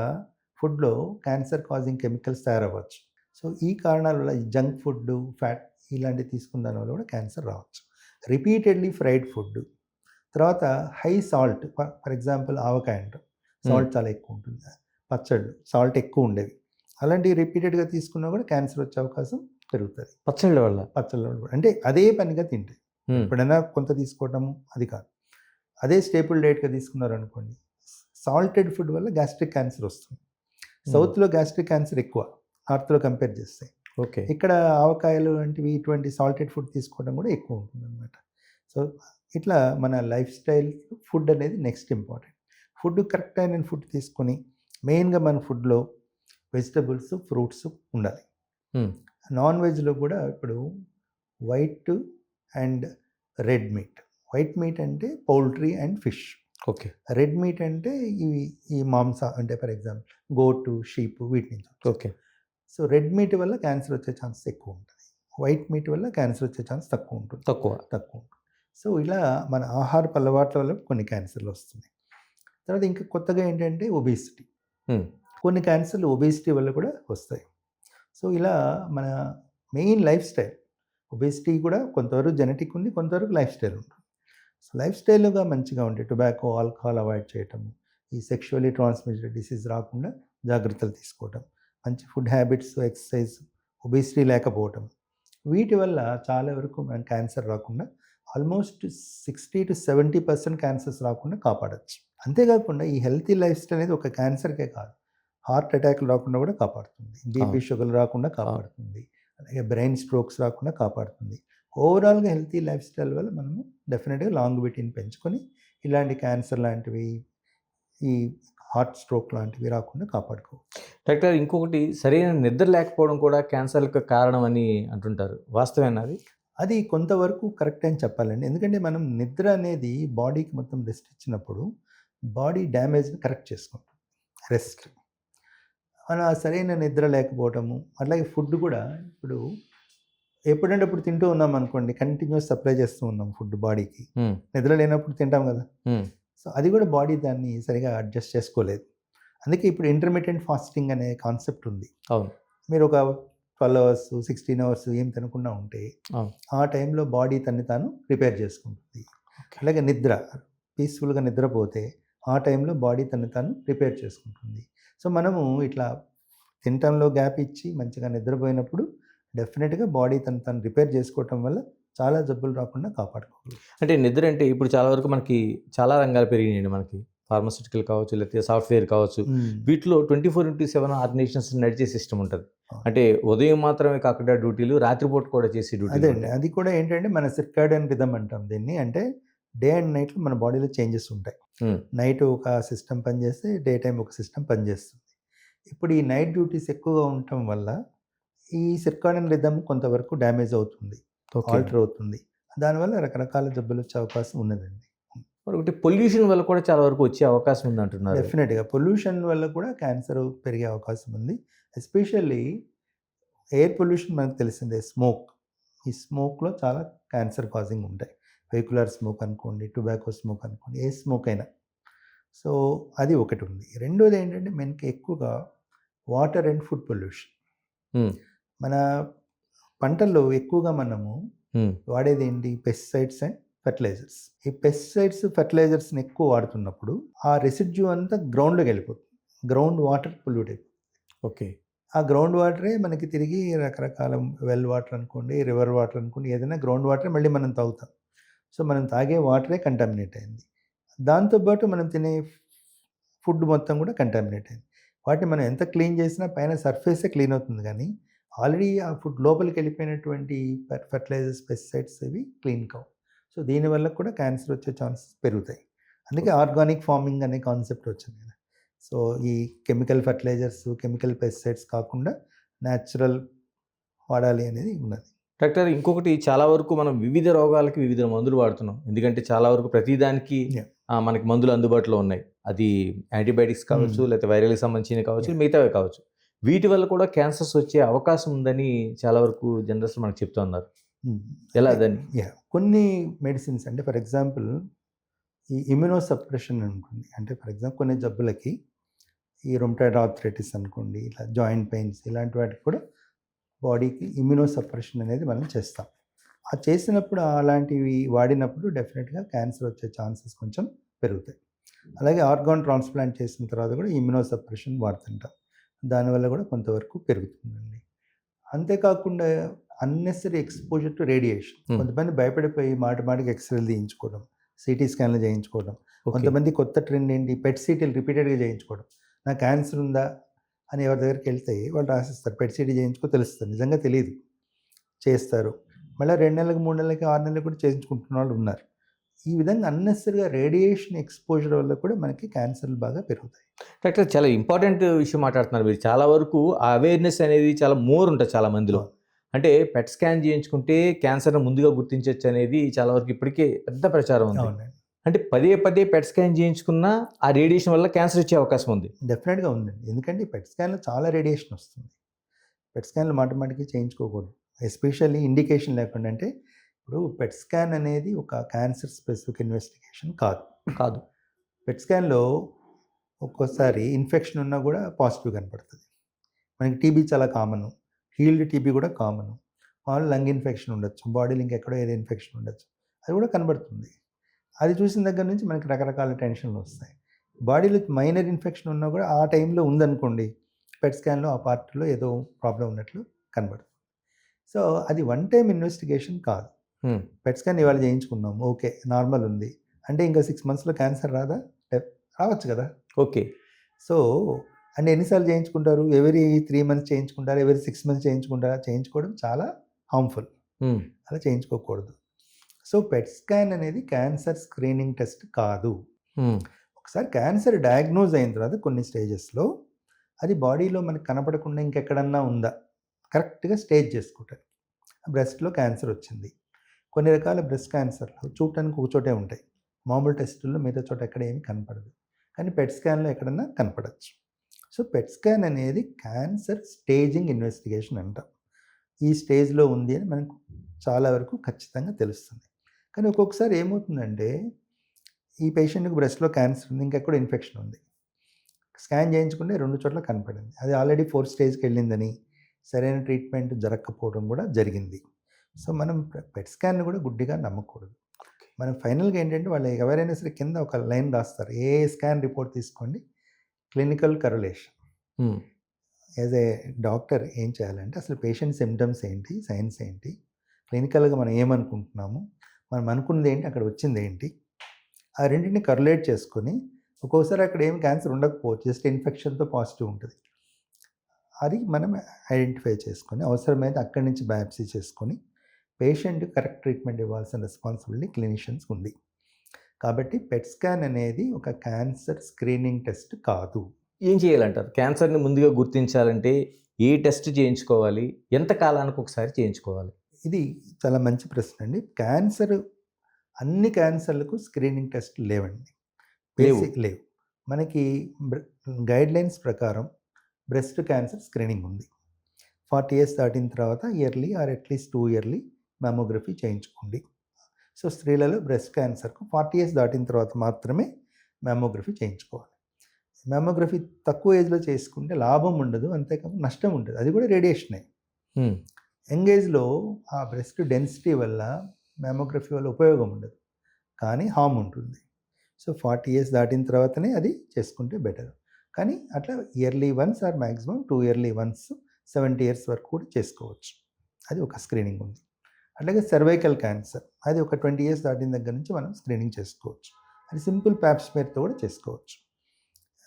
ఫుడ్లో క్యాన్సర్ కాజింగ్ కెమికల్స్ తయారవ్వచ్చు. సో ఈ కారణాల వల్ల ఈ జంక్ ఫుడ్, ఫ్యాట్ ఇలాంటివి తీసుకున్న దాని వల్ల కూడా క్యాన్సర్ రావచ్చు. రిపీటెడ్లీ ఫ్రైడ్ ఫుడ్, తర్వాత హై సాల్ట్, ఫర్ ఎగ్జాంపుల్ ఆవకాయ అంటాం, సాల్ట్ చాలా ఎక్కువ ఉంటుంది. పచ్చళ్ళు సాల్ట్ ఎక్కువ ఉండేవి, అలాంటివి రిపీటెడ్గా తీసుకున్నా కూడా క్యాన్సర్ వచ్చే అవకాశం పెరుగుతుంది. పచ్చళ్ళ వల్ల కూడా అంటే అదే పనిగా తింటే ఎప్పుడైనా కొంత తీసుకోవటము అది కాదు. అదే స్టేపుల్ డైట్గా తీసుకున్నారు అనుకోండి, సాల్టెడ్ ఫుడ్ వల్ల గ్యాస్ట్రిక్ క్యాన్సర్ వస్తుంది. సౌత్లో గ్యాస్ట్రిక్ క్యాన్సర్ ఎక్కువ, నార్త్లో కంపేర్ చేస్తే. ఓకే, ఇక్కడ ఆవకాయలు వంటివి ఇటువంటి సాల్టెడ్ ఫుడ్ తీసుకోవడం కూడా ఎక్కువ ఉంటుంది అనమాట. సో ఇట్లా మన లైఫ్ స్టైల్, ఫుడ్ అనేది నెక్స్ట్ ఇంపార్టెంట్. ఫుడ్ కరెక్ట్ అయిన ఫుడ్ తీసుకొని, మెయిన్గా మన ఫుడ్లో వెజిటబుల్స్, ఫ్రూట్స్ ఉండాలి. నాన్ వెజ్లో కూడా ఇప్పుడు white and red meat. White meat అంటే poultry and fish. Okay. Red meat అంటే ఈ మాంస అంటే ఫర్ ఎగ్జాంపుల్ గోటు, షీప్, వీటి నుంచి. ఓకే. సో రెడ్ మీట్ వల్ల క్యాన్సర్ వచ్చే ఛాన్స్ ఎక్కువ ఉంటుంది, వైట్ మీట్ వల్ల క్యాన్సర్ వచ్చే ఛాన్స్ తక్కువ ఉంటుంది. సో ఇలా మన ఆహారపు అలవాట్ల వల్ల కొన్ని క్యాన్సర్లు వస్తున్నాయి. తర్వాత ఇంకా కొత్తగా ఏంటంటే ఒబేసిటీ. కొన్ని క్యాన్సర్లు ఒబేసిటీ వల్ల కూడా వస్తాయి. సో ఇలా మన మెయిన్ లైఫ్ స్టైల్, ఒబేసిటీ కూడా కొంతవరకు జెనెటిక్ ఉంది, కొంతవరకు లైఫ్ స్టైల్ ఉంటుంది. సో లైఫ్ స్టైల్గా మంచిగా ఉంటే టొబాకో, ఆల్కహాల్ అవాయిడ్ చేయటము, ఈ సెక్షువల్లీ ట్రాన్స్మిటెడ్ డిసీజ్ రాకుండా జాగ్రత్తలు తీసుకోవటం, మంచి ఫుడ్ హ్యాబిట్స్, ఎక్సర్సైజ్, ఒబేసిటీ లేకపోవటం, వీటి వల్ల చాలా వరకు మనం క్యాన్సర్ రాకుండా ఆల్మోస్ట్ 60-70% క్యాన్సర్స్ రాకుండా కాపాడచ్చు. అంతేకాకుండా ఈ హెల్తీ లైఫ్ స్టైల్ అనేది ఒక క్యాన్సర్కే కాదు, హార్ట్ అటాక్లు రాకుండా కూడా కాపాడుతుంది, బీపీ షుగర్ రాకుండా కాపాడుతుంది, అలాగే బ్రెయిన్ స్ట్రోక్స్ రాకుండా కాపాడుతుంది. ఓవరాల్గా హెల్తీ లైఫ్ స్టైల్ వల్ల మనము డెఫినెట్గా లాంగ్విటీని పెంచుకొని ఇలాంటి క్యాన్సర్ లాంటివి, ఈ హార్ట్ స్ట్రోక్ లాంటివి రాకుండా కాపాడుకోవచ్చు. డాక్టర్, ఇంకొకటి సరైన నిద్ర లేకపోవడం కూడా క్యాన్సర్లకు కారణం అని అంటుంటారు, వాస్తవేనా అది? అది కొంతవరకు కరెక్ట్ అని చెప్పాలండి. ఎందుకంటే మనం నిద్ర అనేది బాడీకి మొత్తం రెస్ట్ ఇచ్చినప్పుడు బాడీ డ్యామేజ్ని కరెక్ట్ చేసుకుంటుంది. రెస్ట్ మన సరైన నిద్ర లేకపోవటము, అట్లాగే ఫుడ్ కూడా ఇప్పుడు ఎప్పుడంటే అప్పుడు తింటూ ఉన్నాం అనుకోండి, కంటిన్యూస్ సప్లై చేస్తూ ఉన్నాం ఫుడ్ బాడీకి, నిద్ర లేనప్పుడు తింటాం కదా. సో అది కూడా బాడీ దాన్ని సరిగా అడ్జస్ట్ చేసుకోలేదు. అందుకే ఇప్పుడు ఇంటర్మీడియట్ ఫాస్టింగ్ అనే కాన్సెప్ట్ ఉంది. అవును. మీరు ఒక 12 అవర్స్ 16 అవర్స్ ఏం తినకుండా ఉంటే ఆ టైంలో బాడీ తన్ని తాను రిపేర్ చేసుకుంటుంది. అలాగే నిద్ర, పీస్ఫుల్గా నిద్రపోతే ఆ టైంలో బాడీ తను తాను రిపేర్ చేసుకుంటుంది. సో మనము ఇట్లా తినటంలో గ్యాప్ ఇచ్చి మంచిగా నిద్రపోయినప్పుడు డెఫినెట్గా బాడీ తను రిపేర్ చేసుకోవటం వల్ల చాలా జబ్బులు రాకుండా కాపాడుకోవాలి. అంటే నిద్ర అంటే ఇప్పుడు చాలా వరకు మనకి చాలా రంగాలు పెరిగినాయండి. మనకి ఫార్మస్యూటికల్ కావచ్చు, లేకపోతే సాఫ్ట్వేర్ కావచ్చు, వీటిలో 24/7 ఆర్గనైజేషన్స్ నడిచే సిస్టమ్ ఉంటుంది. అంటే ఉదయం మాత్రమే కాకుండా డ్యూటీలు, రాత్రిపూట కూడా చేసే అదే డ్యూటీలు. అండి, అది కూడా ఏంటంటే మన సిర్కాడియన్ రిథమ్ అంటాం దీన్ని. అంటే డే అండ్ నైట్లో మన బాడీలో చేంజెస్ ఉంటాయి. నైట్ ఒక సిస్టమ్ పనిచేస్తే డే టైం ఒక సిస్టమ్ పనిచేస్తుంది. ఇప్పుడు ఈ నైట్ డ్యూటీస్ ఎక్కువగా ఉండటం వల్ల ఈ సిర్కాడియన్ రిథమ్ కొంతవరకు డ్యామేజ్ అవుతుంది, ఆల్టర్ అవుతుంది. దానివల్ల రకరకాల జబ్బులు వచ్చే అవకాశం ఉన్నదండి. మరొకటి పొల్యూషన్ వల్ల కూడా చాలా వరకు వచ్చే అవకాశం ఉంది అంటున్నారు. డెఫినెట్గా పొల్యూషన్ వల్ల కూడా క్యాన్సర్ పెరిగే అవకాశం ఉంది. ఎస్పెషల్లీ ఎయిర్ పొల్యూషన్ మనకు తెలిసిందే, స్మోక్. ఈ స్మోక్లో చాలా క్యాన్సర్ కాజింగ్ ఉంటాయి. వెహికులర్ స్మోక్ అనుకోండి, టొబాకో స్మోక్ అనుకోండి, ఏ స్మోక్ అయినా. సో అది ఒకటి ఉంది. రెండోది ఏంటంటే మనకి ఎక్కువగా వాటర్ అండ్ ఫుడ్ పొల్యూషన్. మన పంటల్లో ఎక్కువగా మనము వాడేది ఏంటి, పెస్టిసైడ్స్ అండ్ ఫెర్టిలైజర్స్. ఈ పెస్టిసైడ్స్, ఫెర్టిలైజర్స్ని ఎక్కువ వాడుతున్నప్పుడు ఆ రెసిడ్యూ అంతా గ్రౌండ్లోకి వెళ్ళిపోతుంది, గ్రౌండ్ వాటర్ పొల్యూట్ అయిపోతుంది. ఓకే. ఆ గ్రౌండ్ వాటరే మనకి తిరిగి రకరకాల వెల్ వాటర్ అనుకోండి, రివర్ వాటర్ అనుకోండి, ఏదైనా గ్రౌండ్ వాటరే మళ్ళీ మనం తాగుతాం. సో మనం తాగే వాటరే కంటామినేట్ అయింది. దాంతోపాటు మనం తినే ఫుడ్ మొత్తం కూడా కంటామినేట్ అయింది. వాటిని మనం ఎంత క్లీన్ చేసినా పైన సర్ఫేసే క్లీన్ అవుతుంది, కానీ ఆల్రెడీ ఆ ఫుడ్ లోపలికి వెళ్ళిపోయినటువంటి ఫెర్టిలైజర్స్, పెస్టిసైడ్స్ ఇవి క్లీన్ కావు. సో దీనివల్ల కూడా క్యాన్సర్ వచ్చే ఛాన్సెస్ పెరుగుతాయి. అందుకే ఆర్గానిక్ ఫార్మింగ్ అనే కాన్సెప్ట్ వచ్చింది కదా. సో ఈ కెమికల్ ఫెర్టిలైజర్స్, కెమికల్ పెస్టిసైడ్స్ కాకుండా న్యాచురల్ వాడాలి అనేది ఉన్నది. డాక్టర్, ఇంకొకటి చాలా వరకు మనం వివిధ రోగాలకి వివిధ మందులు వాడుతున్నాం. ఎందుకంటే చాలా వరకు ప్రతిదానికి మనకి మందులు అందుబాటులో ఉన్నాయి. అది యాంటీబయాటిక్స్ కావచ్చు, లేకపోతే వైరల్కి సంబంధించినవి కావచ్చు, మిగతావి కావచ్చు. వీటి వల్ల కూడా క్యాన్సర్స్ వచ్చే అవకాశం ఉందని చాలా వరకు జనరల్స్ మనకు చెప్తూ ఉన్నారు. ఎలా దాన్ని? కొన్ని మెడిసిన్స్ అంటే ఫర్ ఎగ్జాంపుల్ ఈ ఇమ్యూనో సప్రెషన్ ఉంటుంది. అంటే ఫర్ ఎగ్జాంపుల్ కొన్ని జబ్బులకి ఈ రొమటాయిడ్ ఆర్థరైటిస్ అనుకోండి, ఇట్లా జాయింట్ పెయిన్స్, ఇలాంటి వాటికి కూడా బాడీకి ఇమ్యూనో సప్రెషన్ అనేది మనం చేస్తాం. ఆ చేసినప్పుడు అలాంటివి వాడినప్పుడు డెఫినెట్గా క్యాన్సర్ వచ్చే ఛాన్సెస్ కొంచెం పెరుగుతాయి. అలాగే ఆర్గాన్ ట్రాన్స్ప్లాంట్ చేసిన తర్వాత కూడా ఇమ్యూనో సప్రెషన్ వాడుతుంటాం, దానివల్ల కూడా కొంతవరకు పెరుగుతుందండి. అంతేకాకుండా అన్నెసరీ ఎక్స్పోజర్ టు రేడియేషన్. కొంతమంది భయపడిపోయి మాటికి ఎక్స్రేలు చేయించుకోవడం, సిటీ స్కాన్లు చేయించుకోవడం. కొంతమంది కొత్త ట్రెండ్ ఏంటి, పెట్ సిటీలు రిపీటెడ్గా చేయించుకోవడం. నాకు క్యాన్సర్ ఉందా అని ఎవరి దగ్గరికి వెళ్తే వాళ్ళు రాసిస్తారు, పెట్ సిటీ చేయించుకో తెలుస్తుంది. నిజంగా తెలియదు, చేస్తారు. మళ్ళీ 2 నెలలకు, 3 నెలలకి, 6 నెలలకు కూడా చేయించుకుంటున్న వాళ్ళు ఉన్నారు. ఈ విధంగా అన్నెసరీగా రేడియేషన్ ఎక్స్పోజర్ వల్ల కూడా మనకి క్యాన్సర్లు బాగా పెరుగుతాయి. డాక్టర్, చాలా ఇంపార్టెంట్ విషయం మాట్లాడుతున్నారు మీరు. చాలా వరకు ఆ అవేర్నెస్ అనేది చాలా మోర్ ఉంటుంది చాలా మందిలో. అంటే పెట్ స్కాన్ చేయించుకుంటే క్యాన్సర్ను ముందుగా గుర్తించవచ్చు అనేది చాలా వరకు ఇప్పటికే పెద్ద ప్రచారం ఉంది. అంటే పదే పెట్ స్కాన్ చేయించుకున్నా ఆ రేడియేషన్ వల్ల క్యాన్సర్ వచ్చే అవకాశం ఉంది. డెఫినెట్గా ఉందండి. ఎందుకంటే పెట్ స్కాన్లో చాలా రేడియేషన్ వస్తుంది. పెట్ స్కాన్లు మాటికి చేయించుకోకూడదు, ఎస్పెషల్లీ ఇండికేషన్ లేకుండా. అంటే ఇప్పుడు పెట్ స్కాన్ అనేది ఒక క్యాన్సర్ స్పెసిఫిక్ ఇన్వెస్టిగేషన్ కాదు. పెట్ స్కాన్లో ఒక్కోసారి ఇన్ఫెక్షన్ ఉన్నా కూడా పాజిటివ్ కనపడుతుంది. మనకి టీబీ చాలా కామను, హీల్డ్ టీబీ కూడా కామను. మామూలు లంగ్ ఇన్ఫెక్షన్ ఉండొచ్చు, బాడీలో ఇంకెక్కడో ఏదో ఇన్ఫెక్షన్ ఉండొచ్చు, అది కూడా కనబడుతుంది. అది చూసిన దగ్గర నుంచి మనకి రకరకాల టెన్షన్లు వస్తాయి. బాడీలో మైనర్ ఇన్ఫెక్షన్ ఉన్నా కూడా ఆ టైంలో ఉందనుకోండి, పెట్ స్కాన్లో ఆ పార్ట్లో ఏదో ప్రాబ్లం ఉన్నట్లు కనబడుతుంది. సో అది వన్ టైం ఇన్వెస్టిగేషన్ కాదు. పెట్ స్కాన్ ఇవాళ చేయించుకున్నాం, ఓకే నార్మల్ ఉంది అంటే ఇంకా 6 monthsలో క్యాన్సర్ రాదా? రావచ్చు కదా. ఓకే. సో అంటే ఎన్నిసార్లు చేయించుకుంటారు? ఎవరీ 3 months చేయించుకుంటారా? ఎవరీ 6 months చేయించుకుంటారా? చేయించుకోవడం చాలా హార్మ్ఫుల్. అలా చేయించుకోకూడదు. సో పెట్ స్కాన్ అనేది క్యాన్సర్ స్క్రీనింగ్ టెస్ట్ కాదు. ఒకసారి క్యాన్సర్ డయాగ్నోజ్ అయిన తర్వాత కొన్ని స్టేజెస్లో అది బాడీలో మనకు కనపడకుండా ఇంకెక్కడన్నా ఉందా కరెక్ట్గా స్టేజ్ చేసుకుంటారు. బ్రెస్ట్లో క్యాన్సర్ వచ్చింది. కొన్ని రకాల బ్రెస్ట్ క్యాన్సర్లు చూడటానికి ఒక చోటే ఉంటాయి, మామూలు టెస్టుల్లో మిగతా చోట ఎక్కడ ఏమి కనపడదు, కానీ పెట్ స్కాన్లో ఎక్కడన్నా కనపడచ్చు. సో పెట్ స్కాన్ అనేది క్యాన్సర్ స్టేజింగ్ ఇన్వెస్టిగేషన్ అంటాం. ఈ స్టేజ్లో ఉంది అని మనకు చాలా వరకు ఖచ్చితంగా తెలుస్తుంది. కానీ ఒక్కొక్కసారి ఏమవుతుందంటే ఈ పేషెంట్కి బ్రెస్ట్లో క్యాన్సర్ ఉంది, ఇంకెక్కడ ఇన్ఫెక్షన్ ఉంది, స్కాన్ చేయించుకుంటే 2 చోట్ల కనపడింది, అది ఆల్రెడీ 4th స్టేజ్కి వెళ్ళిందని సరైన ట్రీట్మెంట్ జరగకపోవడం కూడా జరిగింది. సో మనం పెట్ స్కాన్ని కూడా గుడ్డిగా నమ్మకూడదు. మనం ఫైనల్గా ఏంటంటే వాళ్ళు ఎవరైనా సరే కింద ఒక లైన్ రాస్తారు, ఏ స్కాన్ రిపోర్ట్ తీసుకోండి, clinical correlation. As a doctor ఏం చేయాలంటే అసలు పేషెంట్ సిమ్టమ్స్ ఏంటి, సైన్స్ ఏంటి, క్లినికల్గా మనం ఏమనుకుంటున్నాము, మనం అనుకున్నది ఏంటి, అక్కడ వచ్చింది ఏంటి, ఆ రెండింటిని కరలేట్ చేసుకొని ఒక్కోసారి అక్కడ ఏం క్యాన్సర్ ఉండకపోవచ్చు, జస్ట్ ఇన్ఫెక్షన్తో పాజిటివ్ ఉంటుంది, అది మనం ఐడెంటిఫై చేసుకొని అవసరమైతే అక్కడి నుంచి బయాప్సీ చేసుకొని పేషెంట్ కరెక్ట్ ట్రీట్మెంట్ ఇవ్వాల్సిన రెస్పాన్సిబిలిటీ క్లినిషియన్స్కి ఉంది. కాబట్టి పెట్ స్కాన్ అనేది ఒక క్యాన్సర్ స్క్రీనింగ్ టెస్ట్ కాదు. ఏం చేయాలంటారు? క్యాన్సర్ని ముందుగా గుర్తించాలంటే ఏ టెస్ట్ చేయించుకోవాలి, ఎంత కాలానికి ఒకసారి చేయించుకోవాలి? ఇది చాలా మంచి ప్రశ్న అండి. అన్ని క్యాన్సర్లకు స్క్రీనింగ్ టెస్ట్ లేవండి, లేవు. మనకి గైడ్లైన్స్ ప్రకారం బ్రెస్ట్ క్యాన్సర్ స్క్రీనింగ్ ఉంది. 40 years దాటిన తర్వాత yearly or at least 2 yearly mammography చేయించుకోండి. సో స్త్రీలలో బ్రెస్ట్ క్యాన్సర్కు 40 years దాటిన తర్వాత మాత్రమే మ్యామోగ్రఫీ చేయించుకోవాలి. మ్యామోగ్రఫీ తక్కువ ఏజ్లో చేసుకుంటే లాభం ఉండదు, అంతేకాకుండా నష్టం ఉంటుంది, అది కూడా రేడియేషనే. యంగ్ ఏజ్లో ఆ బ్రెస్ట్ డెన్సిటీ వల్ల మ్యామోగ్రఫీ వల్ల ఉపయోగం ఉండదు, కానీ హార్మ్ ఉంటుంది. సో 40 years దాటిన తర్వాతనే అది చేసుకుంటే బెటర్. కానీ అట్లా yearly once or maximum 2 yearly once 70 years వరకు కూడా చేసుకోవచ్చు, అది ఒక స్క్రీనింగ్ ఉంది. అట్లాగే సర్వైకల్ క్యాన్సర్, అది ఒక 20 years దాటిన దగ్గర నుంచి మనం స్క్రీనింగ్ చేసుకోవచ్చు, అది సింపుల్ ప్యాప్ స్మియర్తో కూడా చేసుకోవచ్చు.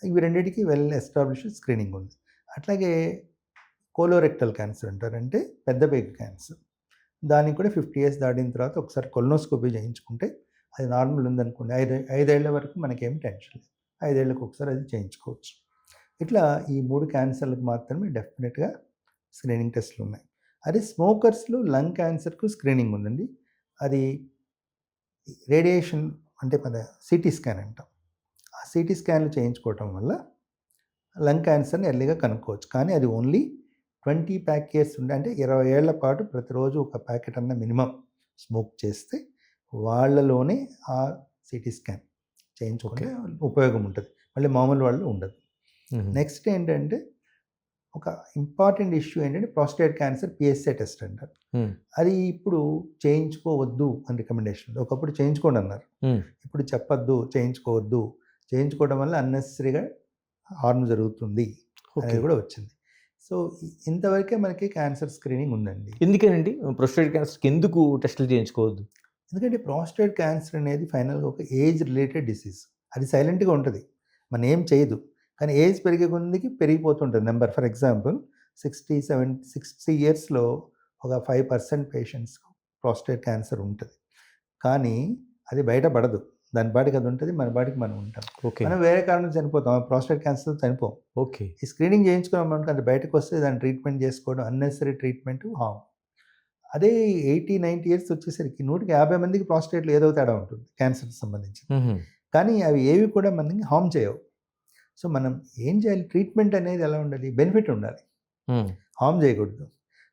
ఇవి రెండింటికి వెల్ ఎస్టాబ్లిష్డ్ స్క్రీనింగ్ ఉంది. అట్లాగే కోలోరెక్టల్ క్యాన్సర్ అంటారంటే పెద్ద పేగు క్యాన్సర్, దానికి కూడా 50 years దాటిన తర్వాత ఒకసారి కొలనోస్కోపీ చేయించుకుంటే అది నార్మల్ ఉందనుకోండి, 5 ఏళ్ల వరకు మనకేం టెన్షన్ లేదు, 5 ఏళ్ళకి ఒకసారి అది చేయించుకోవచ్చు. ఇట్లా ఈ 3 క్యాన్సర్లకు మాత్రమే డెఫినెట్గా స్క్రీనింగ్ టెస్ట్లు ఉన్నాయి. అదే స్మోకర్స్లో లంగ్ క్యాన్సర్కు స్క్రీనింగ్ ఉందండి, అది రేడియేషన్ అంటే మన సిటీ స్కాన్ అంటాం. ఆ సిటీ స్కాన్లు చేయించుకోవటం వల్ల లంగ్ క్యాన్సర్ని ఎర్లీగా కనుక్కోవచ్చు. కానీ అది ఓన్లీ 20 pack years ఉండే, అంటే 20 ఏళ్ల పాటు ప్రతిరోజు ఒక ప్యాకెట్ అన్న మినిమం స్మోక్ చేస్తే వాళ్ళలోనే ఆ సిటీ స్కాన్ చేయించుకుంటే ఉపయోగం ఉంటుంది, మళ్ళీ మామూలు వాళ్ళు ఉండదు. నెక్స్ట్ ఏంటంటే ఒక ఇంపార్టెంట్ ఇష్యూ ఏంటంటే ప్రాస్టేట్ క్యాన్సర్ PSA టెస్ట్ అంటారు. అది ఇప్పుడు చేయించుకోవద్దు అని రికమెండేషన్, ఒకప్పుడు చేయించుకోండి అన్నారు, ఇప్పుడు చెప్పొద్దు, చేయించుకోవద్దు, చేయించుకోవడం వల్ల అన్నెసరీగా హార్మ్ జరుగుతుంది అనేది కూడా వచ్చింది. సో ఇంతవరకే మనకి క్యాన్సర్ స్క్రీనింగ్ ఉందండి. ఎందుకేనండి ప్రాస్టేట్ క్యాన్సర్కి ఎందుకు టెస్టులు చేయించుకోవద్దు? ఎందుకంటే ప్రాస్టేట్ క్యాన్సర్ అనేది ఫైనల్గా ఒక ఏజ్ రిలేటెడ్ డిసీజ్, అది సైలెంట్గా ఉంటుంది, మనం ఏం చేయదు, కానీ ఏజ్ పెరిగే కొద్దికి పెరిగిపోతుంటుంది నెంబర్. ఫర్ ఎగ్జాంపుల్ 60 yearsలో ఒక 5% పేషెంట్స్ ప్రాస్టేట్ క్యాన్సర్ ఉంటుంది, కానీ అది బయటపడదు, దాని బాటికి అది ఉంటుంది, మన బాటికి మనం ఉంటాం. మనం వేరే కారణం చనిపోతాం, ప్రాస్టేట్ క్యాన్సర్ చనిపోం. ఈ స్క్రీనింగ్ చేయించుకున్నాం అది బయటకు వస్తే దాన్ని ట్రీట్మెంట్ చేసుకోవడం అన్నెసరీ ట్రీట్మెంట్ హార్మ్. అదే 80-90 years వచ్చేసరికి 150 మందికి ప్రాస్టేట్లో ఏదో తేడా ఉంటుంది క్యాన్సర్కి సంబంధించి, కానీ అవి ఏవి కూడా మనకి హార్మ్ చేయవు. సో మనం ఏం చేయాలి, ట్రీట్మెంట్ అనేది ఎలా ఉండాలి, బెనిఫిట్ ఉండాలి, హార్మ్ చేయకూడదు.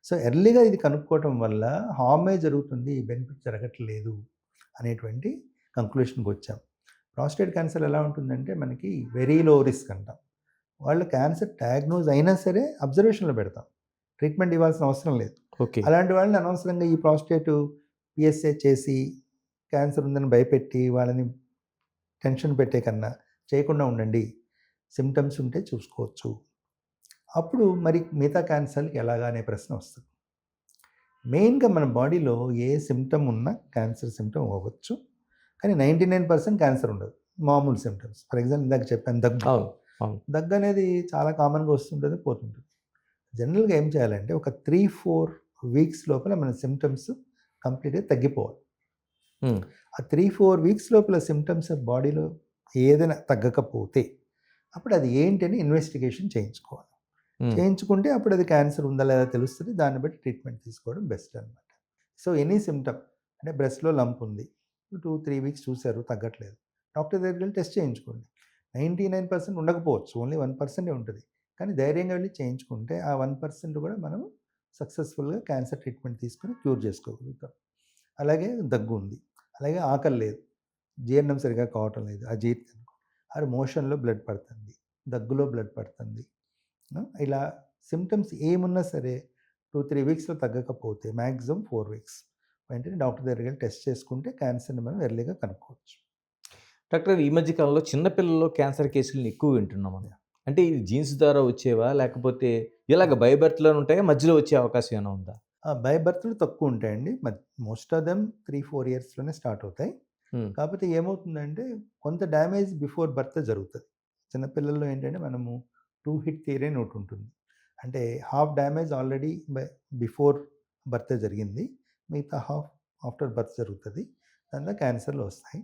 సో ఎర్లీగా ఇది కనుక్కోవటం వల్ల హార్మే జరుగుతుంది, బెనిఫిట్ జరగట్లేదు అనేటువంటి కంక్లూషన్కి వచ్చాం. ప్రాస్టేట్ క్యాన్సర్ ఎలా ఉంటుందంటే మనకి వెరీ లో రిస్క్ అంటాం, వాళ్ళు క్యాన్సర్ డయాగ్నోజ్ అయినా సరే అబ్జర్వేషన్లో పెడతాం, ట్రీట్మెంట్ ఇవ్వాల్సిన అవసరం లేదు. ఓకే. అలాంటి వాళ్ళని అనవసరంగా ఈ ప్రాస్టేట్ పిఎస్ఏ చేసి క్యాన్సర్ ఉందని భయపెట్టి వాళ్ళని టెన్షన్ పెట్టే కన్నా చేయకుండా ఉండండి. సిమ్టమ్స్ ఉంటే చూసుకోవచ్చు. అప్పుడు మరి మిగతా క్యాన్సర్‌లకి ఎలాగా అనే ప్రశ్న వస్తుంది. మెయిన్‌గా మన బాడీలో ఏ సిమ్టమ్ ఉన్నా క్యాన్సర్ సిమ్టమ్ అవ్వచ్చు. కానీ 99% క్యాన్సర్ ఉండదు. మామూలు సిమ్టమ్స్. ఫర్ ఎగ్జాంపుల్ ఇందాక చెప్పాను దగ్గు. అవును. అవును. దగ్గు అనేది చాలా కామన్‌గా వస్తుంటది, పోతుంటది. జనరల్‌గా ఏం చేయాలంటే ఒక 3, 4 వీక్స్ లోపల మన సిమ్టమ్స్ కంప్లీట్‌గా తగ్గిపోవాలి. హ్మ్. ఆ 3, 4 వీక్స్ లోపల సిమ్టమ్స్ బాడీలో ఏదైనా తగ్గకపోతే అప్పుడు అది ఏంటని ఇన్వెస్టిగేషన్ చేయించుకోవాలి. హ్మ్. చేయించుకుంటే అప్పుడు అది క్యాన్సర్ ఉందా లేదా తెలుస్తుంది. దాన్ని బట్టి ట్రీట్మెంట్ తీసుకోవడం బెస్ట్ అనమాట. సో ఎనీ సిమ్టమ్ అంటే బ్రెస్ట్‌లో లంప్ ఉంది. 2, 3 వీక్స్ చూసారు తగ్గట్లేదు. డాక్టర్ దగ్గరికి వెళ్లి టెస్ట్ చేయించుకోండి. 99% ఉండకపోవచ్చు. ఓన్లీ 1% ఉంటది. కానీ ధైర్యంగా వెళ్లి చేయించుకుంటే ఆ 1% కూడా మనం సక్సెస్‌ఫుల్‌గా క్యాన్సర్ ట్రీట్మెంట్ తీసుకొని క్యూర్ చేసుకోగలుగుతాం. అలాగే దగ్గు ఉంది. అలాగే ఆకలి లేదు. జీర్ణం సరిగ్గా కావటం లేదు. అజీర్తి ఆర్ మోషన్‌లో బ్లడ్ పడుతుంది. దగ్గులో బ్లడ్ పడుతుంది. ఇలా సిమ్టమ్స్ ఏమున్నా సరే 2, 3 వీక్స్‌లో తగ్గకపోతే మాక్సిమం 4 వీక్స్. వెంటనే డాక్టర్ దగ్గరికి వెళ్లి టెస్ట్ చేసుకుంటే క్యాన్సర్‌ని మనం ఎర్లీగా కనుక్కోవచ్చు. డాక్టర్ ఈ మధ్య కాలంలో చిన్న పిల్లల్లో క్యాన్సర్ కేసులను ఎక్కువ వింటున్నాం మనం. అంటే ఇది జీన్స్ ద్వారా వచ్చేవా? లేకపోతే ఇలాగ బై బర్త్‌లోనే ఉంటాయా? మధ్యలో వచ్చే అవకాశం ఏమైనా ఉందా? బై బర్త్‌లు తక్కువ ఉంటాయండి. మోస్ట్ ఆఫ్ దెమ్ 3, 4 ఇయర్స్‌లోనే స్టార్ట్ అవుతాయి. హ్మ్. కాకపోతే ఏమవుతుందంటే కొంత డ్యామేజ్ బిఫోర్ బర్త్ జరుగుతది. చిన్న పిల్లల్లో ఏంటంటే మనము 2 హిట్ థియరీ అని ఒకటి ఉంటుంది. అంటే half damage already before birth జరిగింది. మిగతా హాఫ్ ఆఫ్టర్ బర్త్ జరుగుతది. దాంట్లో క్యాన్సర్‌లు వస్తాయి.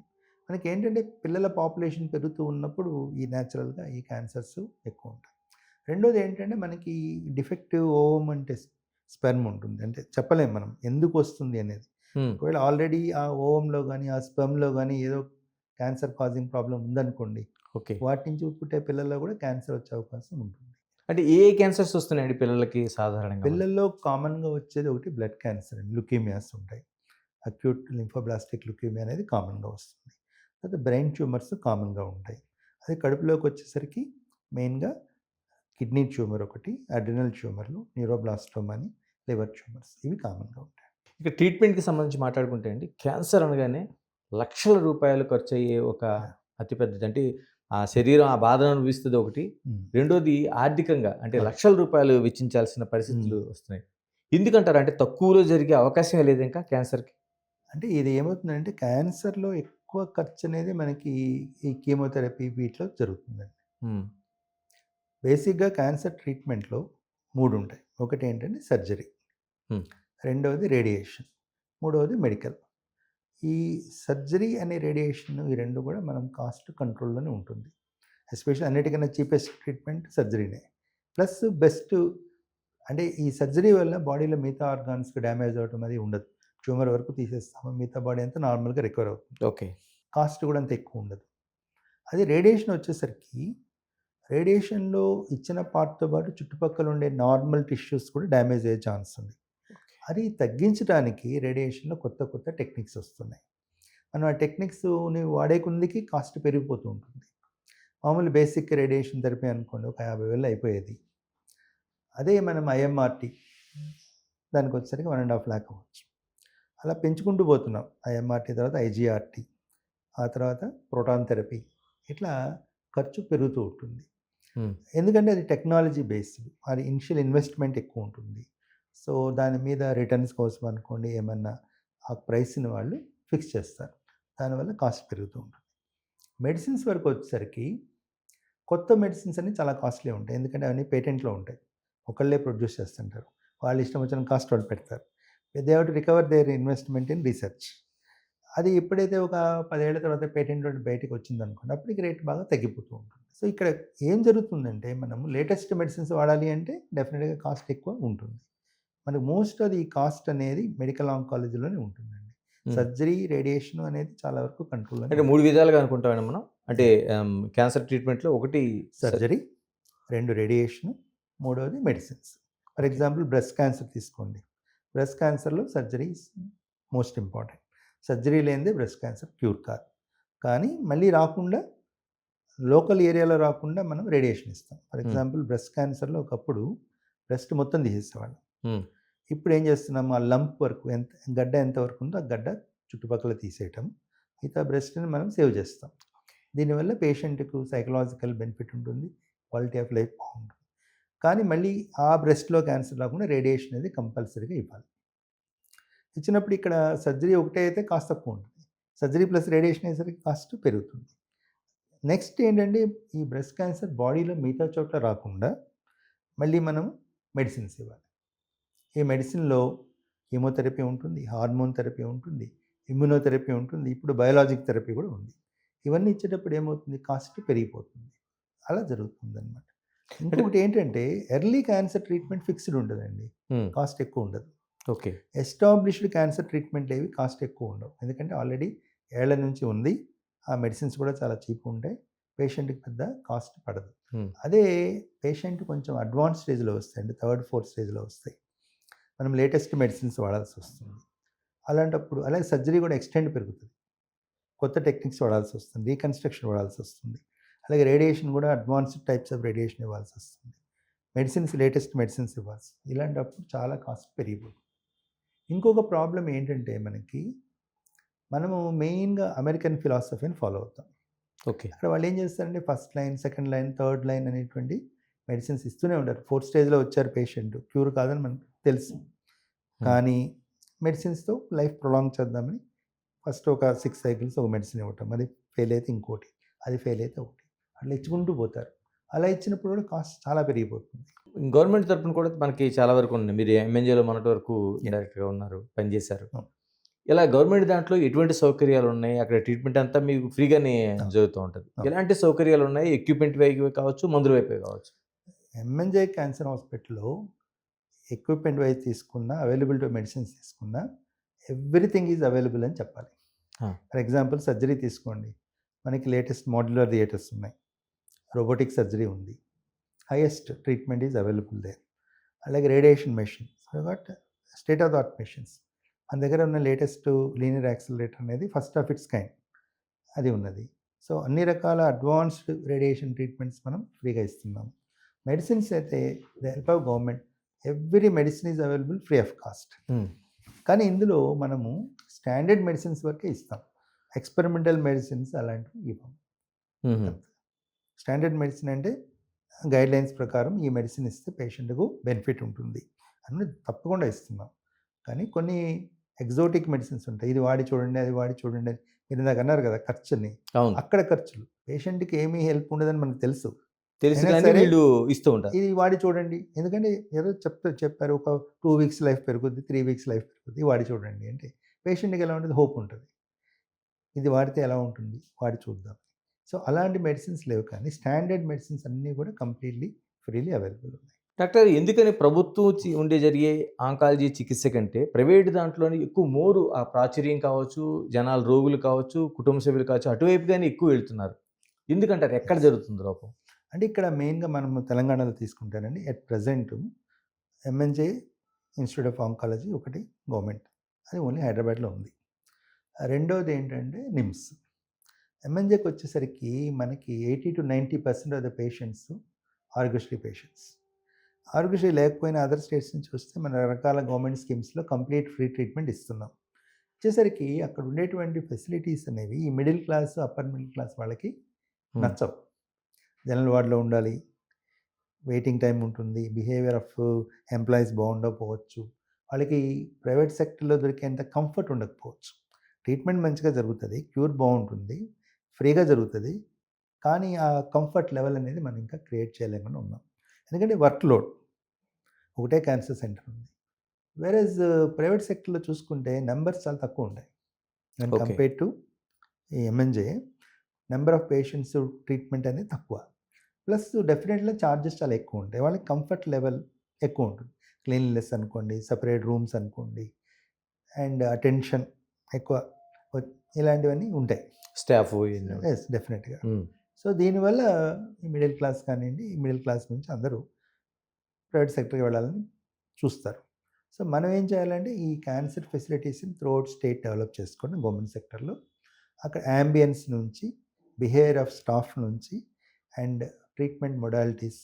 మనకేంటంటే పిల్లల పాపులేషన్ పెరుగుతూ ఉన్నప్పుడు ఈ నేచురల్‌గా ఈ క్యాన్సర్స్ ఎక్కువ ఉంటాయి. రెండోది ఏంటంటే మనకి డిఫెక్టివ్ ఓవమ్ అంటే స్పెర్మ్ ఉంటుంది. అంటే చెప్పలేం మనం ఎందుకు వస్తుంది అనేది. హ్మ్. ఒకవేళ ఆల్రెడీ ఆ ఓవమ్‌లో గాని, ఆ స్పెర్మ్‌లో గాని ఏదో క్యాన్సర్ కాజింగ్ ప్రాబ్లమ్ ఉందనుకోండి, ఓకే. వాటి నుంచి పుట్టే పిల్లల్లో కూడా క్యాన్సర్ వచ్చే అవకాశం ఉంటుంది. అంటే ఏ క్యాన్సర్స్ వస్తున్నాయండి పిల్లలకి సాధారణంగా మనకి? పిల్లల్లో కామన్‌గా వచ్చేది ఒకటి బ్లడ్ క్యాన్సర్ అండి. ల్యూకేమియాస్ ఉంటాయి. అక్యూట్ లింఫోబ్లాస్టిక్ ల్యూకేమియా అనేది కామన్‌గా వస్తుంది. తర్వాత బ్రెయిన్ ట్యూమర్స్ కామన్‌గా ఉంటాయి. అదే కడుపులోకి వచ్చేసరికి మెయిన్‌గా కిడ్నీ ట్యూమర్ ఒకటి, అడ్రినల్ ట్యూమర్‌లు, న్యూరోబ్లాస్టోమా అని, లివర్ ట్యూమర్స్ ఇవి కామన్‌గా ఉంటాయి. ఇక ట్రీట్మెంట్‌కి సంబంధించి మాట్లాడుకుంటే అండి, క్యాన్సర్ అనగానే లక్షల రూపాయలు ఖర్చయ్యే ఒక యాహ్! అతి పెద్దది అంటే ఆ శరీరం ఆ బాధను అనుభవిస్తది ఒకటి. హ్మ్. రెండోది ఆర్థికంగా అంటే అవును. లక్షల రూపాయలు వెచ్చించాల్సిన హ్మ్. పరిస్థితులు వస్తున్నాయి. ఎందుకంటారు? అంటే తక్కువలో జరిగే అవకాశమే లేదు ఇంకా క్యాన్సర్‌కి? అంటే ఇది ఏమవుతుందంటే క్యాన్సర్‌లో ఎక్కువ ఖర్చనేది మనకి ఈ కీమోథెరపీ వీటిలో జరుగుతుందండి. హ్మ్. బేసిక్‌గా క్యాన్సర్ ట్రీట్మెంట్‌లో 3 ఉంటాయి. ఒకటేంటంటే సర్జరీ, హ్మ్. రెండవది రేడియేషన్, మూడవది మెడికల్. ఈ సర్జరీ అనే రేడియేషన్ ఈ 2 కూడా మనం కాస్ట్ కంట్రోల్‌లోనే ఉంటుంది. ఎస్పెషల్లీ అన్నిటికన్నా చీపెస్ట్ ట్రీట్మెంట్ సర్జరీనే. ప్లస్ బెస్ట్ అంటే ఈ సర్జరీ వల్ల బాడీలో మిగతా ఆర్గాన్స్‌కి డ్యామేజ్ అవ్వటం అది ఉండదు. ట్యూమర్ వరకు తీసేస్తాము. మిగతా బాడీ అంతా నార్మల్‌గా రికవర్ అవుతుంది. ఓకే. కాస్ట్ కూడా అంత ఎక్కువ ఉండదు. అదే రేడియేషన్ వచ్చేసరికి రేడియేషన్‌లో ఇచ్చిన పార్ట్‌తో పాటు చుట్టుపక్కల ఉండే నార్మల్ టిష్యూస్ కూడా డ్యామేజ్ అయ్యే ఛాన్స్ ఉంది. అది తగ్గించడానికి రేడియేషన్‌లో కొత్త కొత్త టెక్నిక్స్ వస్తున్నాయి. మనం ఆ టెక్నిక్స్‌ని వాడే కొందికి కాస్ట్ పెరిగిపోతూ ఉంటుంది. మామూలు బేసిక్ రేడియేషన్ థెరపీ అనుకోండి ఒక 50,000 అయిపోయేది. అదే మనం ఐఎంఆర్‌టీ దానికొచ్చేసరికి 1,50,000 అవ్వచ్చు. అలా పెంచుకుంటూ పోతున్నాం. ఐఎంఆర్‌టీ తర్వాత ఐజీఆర్‌టీ, ఆ తర్వాత ప్రోటాన్ థెరపీ ఇట్లా ఖర్చు పెరుగుతూ ఉంటుంది. హ్మ్. ఎందుకంటే అది టెక్నాలజీ బేస్డ్. అది ఇనిషియల్ ఇన్వెస్ట్‌మెంట్ ఎక్కువ ఉంటుంది. సో, దాని మీద రిటర్న్స్ కోసం అనుకోండి ఏమన్నా ఆ ప్రైస్‌ని వాళ్ళు ఫిక్స్ చేస్తారు. దానివల్ల కాస్ట్ పెరుగుతూ ఉంటుంది. మెడిసిన్స్ వరకు వచ్చేసరికి కొత్త మెడిసిన్స్ అన్నీ చాలా కాస్ట్‌లీ ఉంటాయి. ఎందుకంటే అవన్నీ పేటెంట్‌లో ఉంటాయి. ఒకళ్ళే ప్రొడ్యూస్ చేస్తుంటారు. వాళ్ళ ఇష్టం వచ్చిన కాస్ట్ వాళ్ళు పెడతారు. They have to recover their investment in research. అది ఎప్పుడైతే ఒక 10 ఏళ్ల తర్వాత పేటెంట్ బయటికి వచ్చిందనుకోండి, అప్పటికి రేట్ బాగా తగ్గిపోతూ ఉంటుంది. సో, ఇక్కడ ఏం జరుగుతుందంటే మనం లేటెస్ట్ మెడిసిన్స్ వాడాలి అంటే డెఫినిట్‌గా కాస్ట్ ఎక్కువ ఉంటుంది. మనకు మోస్ట్ ఆఫ్ ది కాస్ట్ అనేది మెడికల్ ఆంకాలజీలోనే ఉంటుందండి. హ్మ్. సర్జరీ, రేడియేషన్ అనేది చాలా వరకు కంట్రోల్‌లోనే అంటే 3 విధాలుగా అనుకుంటామండి మనం. అంటే క్యాన్సర్ ట్రీట్మెంట్‌లో ఒకటి సర్జరీ, 2 రేడియేషన్, మూడవది medicines. For okay. Example breast cancer తీసుకోండి. బ్రెస్ట్ క్యాన్సర్‌లో surgery is most important. Surgery లేనిదే బ్రెస్ట్ క్యాన్సర్ క్యూర్ కాదు. కానీ మళ్ళీ రాకుండా లోకల్ ఏరియాలో రాకుండా మనం రేడియేషన్ ఇస్తాం. ఫర్ హ్మ్. ఎగ్జాంపుల్ బ్రెస్ట్ క్యాన్సర్‌లో ఒకప్పుడు బ్రెస్ట్ మొత్తం తీసేసేవాళ్ళం. హ్మ్. ఇప్పుడు ఏం చేస్తున్నాము, ఆ లంప్ వరకు గడ్డ ఎంత వరకు ఉందో ఆ గడ్డ చుట్టుపక్కల తీసేయటం, మిగతా బ్రెస్ట్ని మనం సేవ్ చేస్తాం. దీనివల్ల పేషెంట్కు సైకలాజికల్ బెనిఫిట్ ఉంటుంది, క్వాలిటీ ఆఫ్ లైఫ్ బాగుంటుంది. కానీ మళ్ళీ ఆ బ్రెస్ట్లో క్యాన్సర్ రాకుండా రేడియేషన్ అనేది కంపల్సరీగా ఇవ్వాలి. ఇచ్చినప్పుడు ఇక్కడ సర్జరీ ఒకటే అయితే కాస్ట్ తక్కువ ఉంటుంది, సర్జరీ ప్లస్ రేడియేషన్ అయ్యేసరికి కాస్ట్ పెరుగుతుంది. నెక్స్ట్ ఏంటంటే, ఈ బ్రెస్ట్ క్యాన్సర్ బాడీలో మిగతా చోట్ల రాకుండా మళ్ళీ మనం మెడిసిన్స్ ఇవ్వాలి. ఈ మెడిసిన్లో కీమోథెరపీ ఉంటుంది, హార్మోన్ థెరపీ ఉంటుంది, ఇమ్యునోథెరపీ ఉంటుంది, ఇప్పుడు బయోలాజిక్ థెరపీ కూడా ఉంది. ఇవన్నీ ఇచ్చేటప్పుడు ఏమవుతుంది, కాస్ట్ పెరిగిపోతుంది. అలా జరుగుతుందన్నమాట. ఇంకొకటి ఏంటంటే, ఎర్లీ క్యాన్సర్ ట్రీట్మెంట్ ఫిక్స్డ్ ఉండదండి, కాస్ట్ ఎక్కువ ఉండదు. ఓకే. ఎస్టాబ్లిష్డ్ క్యాన్సర్ ట్రీట్మెంట్ ఏవి కాస్ట్ ఎక్కువ ఉండవు, ఎందుకంటే ఆల్రెడీ ఏళ్ల నుంచి ఉంది, ఆ మెడిసిన్స్ కూడా చాలా చీప్ ఉంటాయి, పేషెంట్కి పెద్ద కాస్ట్ పడదు. అదే పేషెంట్ కొంచెం అడ్వాన్స్ స్టేజ్లో వస్తాయండి, 3rd 4th స్టేజ్లో వస్తాయి, మనం లేటెస్ట్ మెడిసిన్స్ వాడాల్సి వస్తుంది. అలాంటప్పుడు అలాగే సర్జరీ కూడా ఎక్స్టెండ్ పెరుగుతుంది, కొత్త టెక్నిక్స్ వాడాల్సి వస్తుంది, రీకన్స్ట్రక్షన్ వాడాల్సి వస్తుంది. అలాగే రేడియేషన్ కూడా అడ్వాన్స్డ్ టైప్స్ ఆఫ్ రేడియేషన్ ఇవ్వాల్సి వస్తుంది, మెడిసిన్స్ లేటెస్ట్ మెడిసిన్స్ ఇవ్వాల్సి. ఇలాంటప్పుడు చాలా కాస్ట్ పెరిగిపోతుంది. ఇంకొక ప్రాబ్లం ఏంటంటే, మనము మెయిన్గా అమెరికన్ ఫిలాసఫీని ఫాలో అవుతాం. ఓకే. అక్కడ వాళ్ళు ఏం చేస్తారంటే, first line, second line, third line అనేటువంటి మెడిసిన్స్ ఇస్తూనే ఉంటారు. 4th స్టేజ్లో వచ్చారు పేషెంట్, క్యూర్ కాదని మనకు తెలుసు, కానీ మెడిసిన్స్తో లైఫ్ ప్రొలాంగ్ చేద్దామని ఫస్ట్ ఒక 6 సైకిల్స్ ఒక మెడిసిన్ ఇవ్వటం, అది ఫెయిల్ అయితే ఇంకోటి, అది ఫెయిల్ అయితే ఒకటి, అట్లా ఇచ్చుకుంటూ పోతారు. అలా ఇచ్చినప్పుడు కూడా కాస్ట్ చాలా పెరిగిపోతుంది. గవర్నమెంట్ తరపున కూడా మనకి చాలా వరకు ఉంది. మీరు ఎంఎన్జేలో మొన్నటి వరకు డైరెక్ట్గా ఉన్నారు, పనిచేశారు. ఇలా గవర్నమెంట్ దాంట్లో ఎటువంటి సౌకర్యాలు ఉన్నాయి, అక్కడ ట్రీట్మెంట్ అంతా మీకు ఫ్రీగానే జరుగుతూ ఉంటుంది. ఎలాంటి సౌకర్యాలు ఉన్నాయి, ఎక్విప్మెంట్ వైపు కావచ్చు, మందుల వైపే కావచ్చు? ఎంఎన్జే క్యాన్సర్ హాస్పిటల్లో ఎక్విప్మెంట్ వైజ్ తీసుకున్న, అవైలబిలిటీ మెడిసిన్స్ తీసుకున్న, ఎవ్రీథింగ్ ఈజ్ అవైలబుల్ అని చెప్పాలి. ఫర్ ఎగ్జాంపుల్ సర్జరీ తీసుకోండి, మనకి లేటెస్ట్ మాడ్యులర్ థియేటర్స్ ఉన్నాయి, రోబోటిక్ సర్జరీ ఉంది, highest treatment is available there. అలాగే radiation machines, but state of the art machines, మన దగ్గర ఉన్న లేటెస్ట్ లీనియర్ యాక్సిలరేటర్ అనేది ఫస్ట్ ఆఫ్ ఇట్స్ కైండ్, అది ఉన్నది. సో అన్ని రకాల అడ్వాన్స్డ్ రేడియేషన్ ట్రీట్మెంట్స్ మనం ఫ్రీగా ఇస్తున్నాం. మెడిసిన్స్ అయితే the help of government, every medicine is available free of cost. కానీ ఇందులో మనము స్టాండర్డ్ మెడిసిన్స్ వరకే ఇస్తాం, ఎక్స్పెరిమెంటల్ మెడిసిన్స్ అలాంటివి ఇవ్వం. స్టాండర్డ్ మెడిసిన్ అంటే గైడ్లైన్స్ ప్రకారం ఈ మెడిసిన్ ఇస్తే పేషెంట్కు బెనిఫిట్ ఉంటుంది అని తప్పకుండా ఇస్తున్నాం. కానీ కొన్ని ఎగ్జోటిక్ మెడిసిన్స్ ఉంటాయి, ఇది వాడి చూడండి, అది వాడి చూడండి, మీరు ఇందాక అన్నారు కదా ఖర్చుని, అక్కడ ఖర్చులు, పేషెంట్కి ఏమీ హెల్ప్ ఉండదని మనకు తెలుసు, వీళ్ళు ఇస్తూ ఉంటారు, ఇది వాడి చూడండి, ఎందుకంటే ఏదో చెప్పారు ఒక 2 వీక్స్ లైఫ్ పెరుగుద్ది, 3 వీక్స్ లైఫ్ పెరుగుద్ది, వాడి చూడండి అంటే పేషెంట్కి ఎలా ఉంటుంది, హోప్ ఉంటుంది, ఇది వాడితే ఎలా ఉంటుంది, వాడి చూద్దాం. సో అలాంటి మెడిసిన్స్ లేవు, కానీ స్టాండర్డ్ మెడిసిన్స్ అన్నీ కూడా కంప్లీట్లీ ఫ్రీలీ అవైలబుల్ ఉన్నాయి. డాక్టర్, ఎందుకని ప్రభుత్వం జరిగే ఆంకాలజీ చికిత్స కంటే ప్రైవేట్ దాంట్లోనే ఎక్కువ మోరు ఆ ప్రాచుర్యం కావచ్చు, జనాలు రోగులు కావచ్చు, కుటుంబ సభ్యులు కావచ్చు, అటువైపుగానే ఎక్కువ వెళ్తున్నారు, ఎందుకంటారు? ఎక్కడ జరుగుతుంది లోపం? అంటే ఇక్కడ మెయిన్గా మనము తెలంగాణలో తీసుకుంటానండి, at present MNJ institute of oncology ఒకటి గవర్నమెంట్, అది ఓన్లీ హైదరాబాద్లో ఉంది. రెండోది ఏంటంటే నిమ్స్. ఎంఎన్జేకి వచ్చేసరికి మనకి 80 to 90% of the patients Aarogyasri patients. Aarogyasri లేకపోయినా అదర్ స్టేట్స్ నుంచి వస్తే మన రకాల గవర్నమెంట్ స్కీమ్స్లో కంప్లీట్ ఫ్రీ ట్రీట్మెంట్ ఇస్తున్నాం. వచ్చేసరికి అక్కడ ఉండేటువంటి ఫెసిలిటీస్ అనేవి ఈ middle class, upper middle class వాళ్ళకి నచ్చవు. జనరల్ వార్డులో ఉండాలి, వెయిటింగ్ టైం ఉంటుంది, బిహేవియర్ ఆఫ్ ఎంప్లాయీస్ బాగుండకపోవచ్చు, వాళ్ళకి ప్రైవేట్ సెక్టర్లో దొరికేంత కంఫర్ట్ ఉండకపోవచ్చు. ట్రీట్మెంట్ మంచిగా జరుగుతుంది, క్యూర్ బాగుంటుంది, ఫ్రీగా జరుగుతుంది, కానీ ఆ కంఫర్ట్ లెవెల్ అనేది మనం ఇంకా క్రియేట్ చేయలేకుండా ఉన్నాం. ఎందుకంటే వర్క్ లోడ్, ఒకటే క్యాన్సర్ సెంటర్ ఉంది, వేరేజ్ ప్రైవేట్ సెక్టర్లో చూసుకుంటే నెంబర్స్ చాలా తక్కువ ఉంటాయి. అండ్ కంపేర్ టు ఈ MNJ number of patients treatment అనేది తక్కువ, ప్లస్ డెఫినెట్గా ఛార్జెస్ చాలా ఎక్కువ ఉంటాయి, వాళ్ళకి కంఫర్ట్ లెవెల్ ఎక్కువ ఉంటుంది, క్లీన్లెస్ అనుకోండి, సపరేట్ రూమ్స్ అనుకోండి, అండ్ అటెన్షన్ ఎక్కువ, ఇలాంటివన్నీ ఉంటాయి, స్టాఫ్ డెఫినెట్గా. సో దీనివల్ల ఈ మిడిల్ క్లాస్ కానివ్వండి, ఈ మిడిల్ క్లాస్ నుంచి అందరూ ప్రైవేట్ సెక్టర్కి వెళ్ళాలని చూస్తారు. సో మనం ఏం చేయాలంటే ఈ క్యాన్సర్ ఫెసిలిటీస్ని త్రూఅవుట్ స్టేట్ డెవలప్ చేసుకొని గవర్నమెంట్ సెక్టర్లో, అక్కడ యాంబియన్స్ నుంచి, బిహేవియర్ ఆఫ్ స్టాఫ్ నుంచి, and treatment modalities